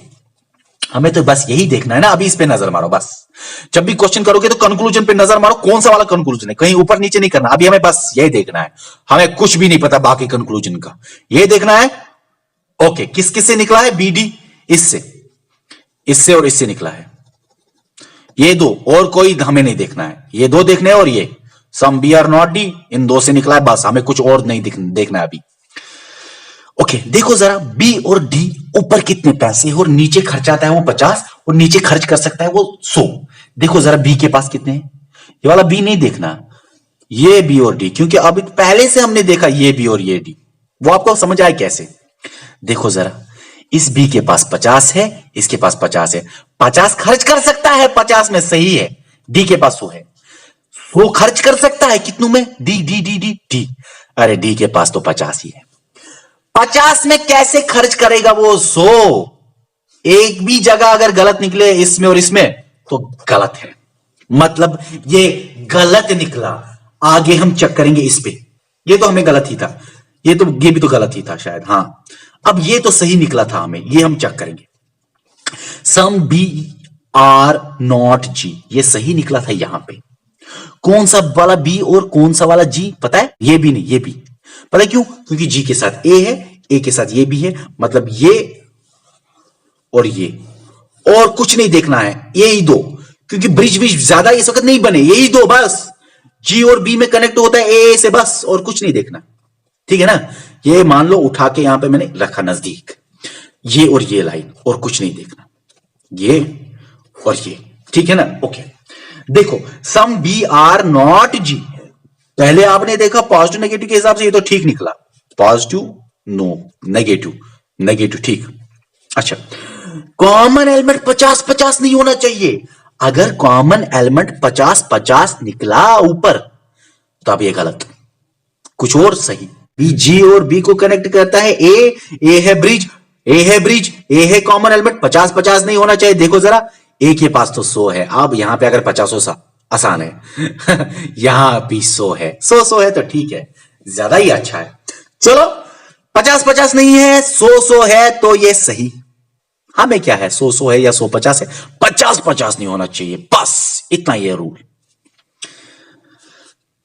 हमें तो बस यही देखना है ना, अभी इस पे नजर मारो बस। जब भी क्वेश्चन करोगे तो कंक्लूजन पे नजर मारो, कौन सा वाला कंक्लूजन है, कहीं ऊपर नीचे नहीं करना। अभी हमें बस यही देखना है, हमें कुछ भी नहीं पता बाकी कंक्लूजन का, ये देखना है। ओके, किस किस से निकला है? बी डी, इससे, इससे और इससे निकला है, ये दो, और कोई हमें नहीं देखना है, ये दो देखने हैं। और ये some B are not D, इन दो से निकला है, बस हमें कुछ और नहीं देखना है अभी। ओके, देखो जरा, बी और डी ऊपर कितने पैसे और नीचे खर्च आता है वो 50 और नीचे खर्च कर सकता है वो 100। देखो जरा बी के पास कितने हैं, ये वाला बी नहीं देखना, ये बी और डी, क्योंकि अभी पहले से हमने देखा ये बी और ये डी, वो आपको समझ आए कैसे। देखो जरा, इस बी के पास 50 है, इसके पास 50 है, 50 खर्च कर सकता है 50 में, सही है। डी के पास 100 है, 100 खर्च कर सकता है कितनों में? D D D D D, अरे डी के पास तो 50 ही है। 50 में कैसे खर्च करेगा वो 100? एक भी जगह अगर गलत निकले इसमें और इसमें तो गलत है, मतलब ये गलत निकला। आगे हम चेक करेंगे इस पे, ये तो हमें गलत ही था, ये भी तो गलत ही था शायद। हाँ, अब ये तो सही निकला था हमें, ये हम चेक करेंगे। सम बी आर नॉट जी, ये सही निकला था यहां पे। कौन सा वाला बी और कौन सा वाला जी पता है? ये भी नहीं, ये भी पता है क्यों? क्योंकि जी के साथ ए है, ए के साथ ये भी है, मतलब ये और ये, और कुछ नहीं देखना है, यही दो, क्योंकि ब्रिज भी ज्यादा इस वक्त नहीं बने, यही दो बस। जी और बी में कनेक्ट होता है ए से बस, और कुछ नहीं देखना, ठीक है ना? ये मान लो उठा के यहां पे मैंने रखा नजदीक, ये और ये लाइन, और कुछ नहीं देखना, ये और ये, ठीक है ना? ओके, देखो सम बी आर नॉट जी, पहले आपने देखा पॉजिटिव नेगेटिव के हिसाब से ये तो ठीक निकला, पॉजिटिव नो, नेगेटिव नेगेटिव, ठीक। अच्छा, कॉमन एलिमेंट 50-50 नहीं होना चाहिए। अगर कॉमन एलिमेंट 50-50 निकला ऊपर तो अब ये गलत, कुछ और सही। बी जी और बी को कनेक्ट करता है ए है ब्रिज, ए है ब्रिज, ए है कॉमन एलिमेंट, 50-50 नहीं होना चाहिए। देखो जरा, ए के पास तो 100 है, अब यहां पे अगर 50 सा आसान है यहां भी 100 है, 100 है तो ठीक है, ज्यादा ही अच्छा है। चलो 50-50 नहीं है, 100 है तो ये सही। हमें क्या है, 100 है या 150 है, 50-50 नहीं होना चाहिए, बस इतना ये रूल।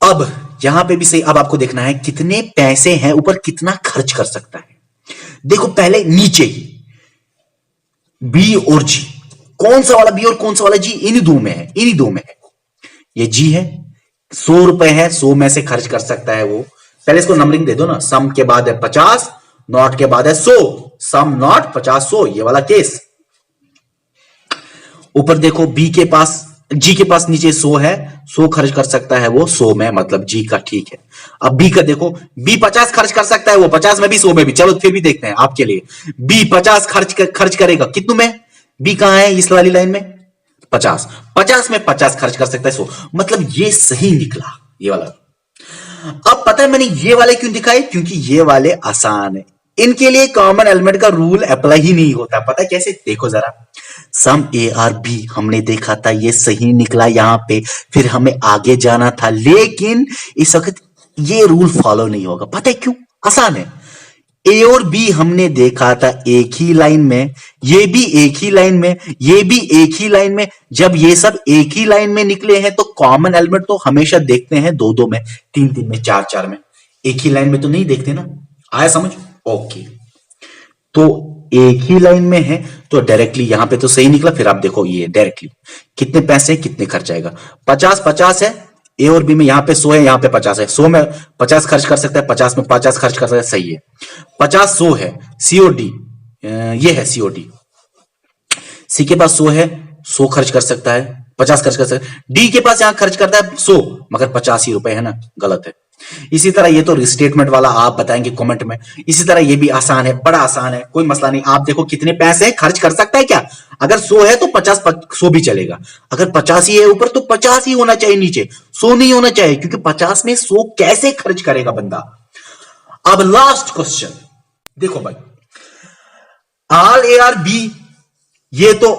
अब यहां पे भी सही। अब आपको देखना है कितने पैसे हैं ऊपर, कितना खर्च कर सकता है। देखो पहले नीचे ही बी और जी, कौन सा वाला बी और कौन सा वाला जी, इन्हीं दो में है, इन्हीं दो में है। ये जी है, 100 रुपए है, 100 में से खर्च कर सकता है वो। पहले इसको नंबरिंग दे दो ना, सम के बाद है 50, नॉट के बाद है 100, सम नॉट 50-100, ये वाला केस। ऊपर देखो बी के पास, जी के पास नीचे 100 है, 100 खर्च कर सकता है वो 100 में, मतलब जी का ठीक है। अब बी का देखो, बी 50 खर्च कर सकता है वो, 50 में भी 100 में भी, चलो फिर भी देखते हैं आपके लिए। बी 50 खर्च करेगा कितनों में? बी कहां है इस वाली लाइन में? 50 में 50 खर्च कर सकता है 100, मतलब ये सही निकला ये वाला। अब पता है मैंने ये वाले क्यों दिखाए, क्योंकि ये वाले आसान है, इनके लिए कॉमन एलिमेंट का रूल अप्लाई ही नहीं होता। पता है कैसे? देखो जरा, सम ए आर बी हमने देखा था, ये सही निकला यहां पे, फिर हमें आगे जाना था, लेकिन इस वक्त ये रूल फॉलो नहीं होगा। पता है क्यों? आसान है। ए और बी हमने देखा था एक ही लाइन में, ये भी एक ही लाइन में, ये भी एक ही लाइन में। जब ये सब एक ही लाइन में निकले हैं तो कॉमन एलिमेंट तो हमेशा देखते हैं 2-2 में, 3-3 में, 4-4 में, एक ही लाइन में तो नहीं देखते ना। आया समझ? ओके, तो एक ही लाइन में है तो डायरेक्टली यहां पे तो सही निकला। फिर आप देखो ये डायरेक्टली कितने पैसे, कितने खर्च आएगा, 50-50 है। ए और बी में यहां पे 100 है, यहां पे 50 है, 100 में 50 खर्च कर सकता है, 50 में 50 खर्च कर सकता है, सही है। 50-100 है, सीओडी, ये है सीओडी, सी के पास 100 है, 100 खर्च कर सकता है, 50 खर्च कर सकता है। डी के पास यहां खर्च करता है 100, मगर 50 ही रुपए है ना, गलत है। इसी तरह ये तो रिस्टेटमेंट वाला आप बताएंगे कमेंट में। इसी तरह ये भी आसान है, बड़ा आसान है, कोई मसला नहीं। आप देखो कितने पैसे खर्च कर सकता है क्या, अगर 100 है तो 100 भी चलेगा, अगर 50 ही है ऊपर तो 50 ही होना चाहिए, नीचे 100 नहीं होना चाहिए, क्योंकि 50 में 100 कैसे खर्च करेगा बंदा। अब लास्ट क्वेश्चन देखो भाई, ऑल ए आर बी, ये तो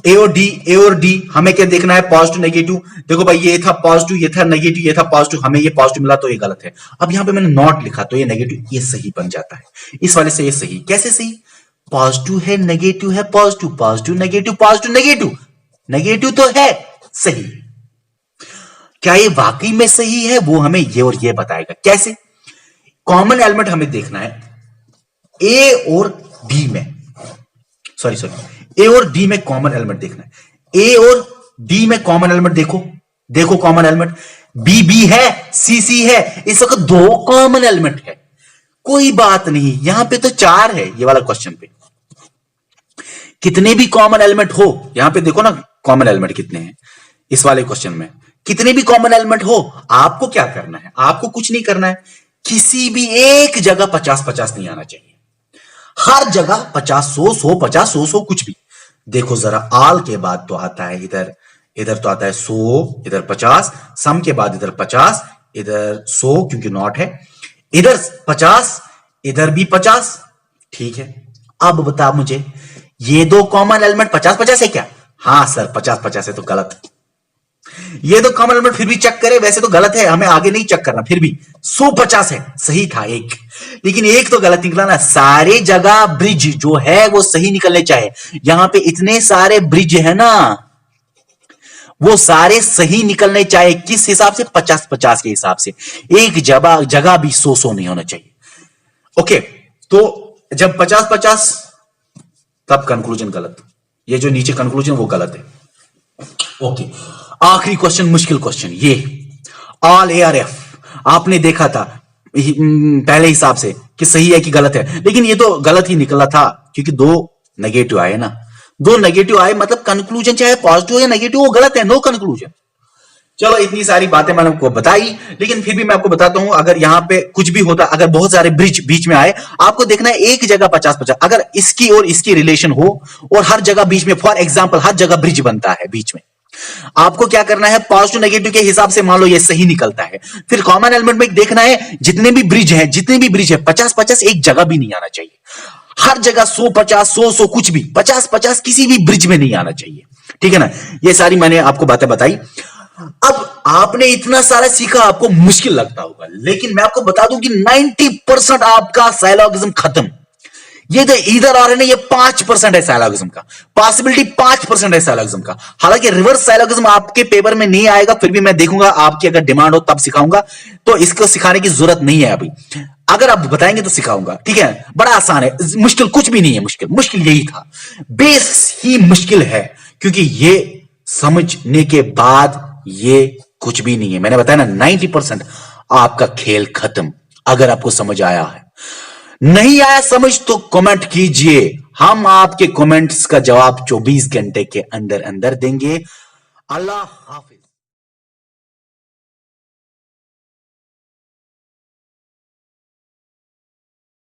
ए और डी हमें क्या देखना है, पॉजिटिव नेगेटिव। देखो भाई ये था पॉजिटिव, ये था नेगेटिव, ये था पॉजिटिव, हमें ये पॉजिटिव मिला तो ये गलत है। अब यहां पे मैंने नॉट लिखा तो ये नेगेटिव, ये सही बन जाता है। इस वाले से ये सही, कैसे सही? पॉजिटिव है, नेगेटिव है, positive, positive negative, positive negative, negative तो है सही। क्या ये वाकई में सही है, वो हमें ये और ये बताएगा। कैसे? कॉमन एलिमेंट हमें देखना है ए और डी में, सॉरी ए और डी में कॉमन एलिमेंट देखना है। ए और डी में कॉमन एलिमेंट देखो, देखो कॉमन एलिमेंट, बी बी है, सी सी है, इस वक्त 2 कॉमन एलिमेंट है। कोई बात नहीं, यहां पे तो 4 है। ये वाला क्वेश्चन पे कितने भी कॉमन एलिमेंट हो, यहां पे देखो ना कॉमन एलिमेंट कितने हैं। इस वाले क्वेश्चन में कितने भी कॉमन एलिमेंट हो, आपको क्या करना है? आपको कुछ नहीं करना है, किसी भी एक जगह 50-50 नहीं आना चाहिए, हर जगह 50-100, 100-50, 100-100 कुछ भी। देखो जरा, आल के बाद तो आता है इधर, इधर तो आता है 100, इधर 50, सम के बाद इधर 50, इधर 100 क्योंकि नॉट है, इधर 50, इधर भी 50, ठीक है। अब बता मुझे, ये दो कॉमन एलिमेंट 50-50 है क्या? हां सर 50-50 है, तो गलत। ये दो कॉमन एलिमेंट फिर भी चेक करें, वैसे तो गलत है, हमें आगे नहीं चेक करना, फिर भी 150 है, सही था एक, लेकिन एक तो गलत निकला ना। सारे जगह ब्रिज जो है वो सही निकलने चाहिए। यहां पे इतने सारे ब्रिज है ना, वो सारे सही निकलने चाहिए। किस हिसाब से? 50-50 के हिसाब से। एक जगह भी 100-100 नहीं होना चाहिए। ओके, तो जब 50-50, तब कंक्लूजन गलत। ये जो नीचे कंक्लूजन वो गलत है। ओके, आखिरी क्वेश्चन, मुश्किल क्वेश्चन, ये ऑल ARF आपने देखा था पहले हिसाब से कि सही है कि गलत है, लेकिन ये तो गलत ही निकला था क्योंकि दो नेगेटिव आए ना। दो नेगेटिव आए मतलब कंक्लूजन चाहे पॉजिटिव या नेगेटिव वो गलत है, नो कंक्लूजन। चलो इतनी सारी बातें मैंने आपको बताई, लेकिन फिर भी मैं आपको बताता हूं, अगर यहां पे कुछ भी होता, अगर बहुत सारे ब्रिज बीच में आए, आपको देखना है एक जगह 50-50, अगर इसकी और इसकी रिलेशन हो और हर जगह बीच में, फॉर एग्जांपल हर जगह ब्रिज बनता है बीच में, आपको क्या करना है, पॉजिटिव नेगेटिव के हिसाब से मान लो ये सही निकलता है, फिर कॉमन एलिमेंट में देखना है जितने भी ब्रिज है 50-50 एक जगह भी नहीं आना चाहिए। हर जगह 100-50 100-100 कुछ भी 50-50 किसी भी ब्रिज में नहीं आना चाहिए, ठीक है ना। ये सारी मैंने आपको बातें बताई। अब आपने इतना सारा सीखा, आपको मुश्किल लगता होगा, लेकिन मैं आपको बता दूं कि 90% आपका साइलॉगिज्म खत्म। ये जो इधर आ रहे ना, ये 5% है साइलॉगिज्म का, पॉसिबिलिटी 5% है साइलॉगिज्म का। हालांकि रिवर्स साइलॉगिज्म आपके पेपर में नहीं आएगा, फिर भी मैं देखूंगा आपकी अगर डिमांड हो तब सिखाऊंगा, तो इसको सिखाने की जरूरत नहीं है अभी। अगर आप बताएंगे तो सिखाऊंगा, ठीक है। बड़ा आसान है, मुश्किल कुछ भी नहीं है। मुश्किल यही था, बेस ही मुश्किल है, क्योंकि ये समझने के बाद ये कुछ भी नहीं है। मैंने बताया ना 90% आपका खेल खत्म, अगर आपको समझ आया है। नहीं आया समझ तो कमेंट कीजिए, हम आपके कमेंट्स का जवाब 24 घंटे के अंदर अंदर देंगे। अल्लाह हाफिज।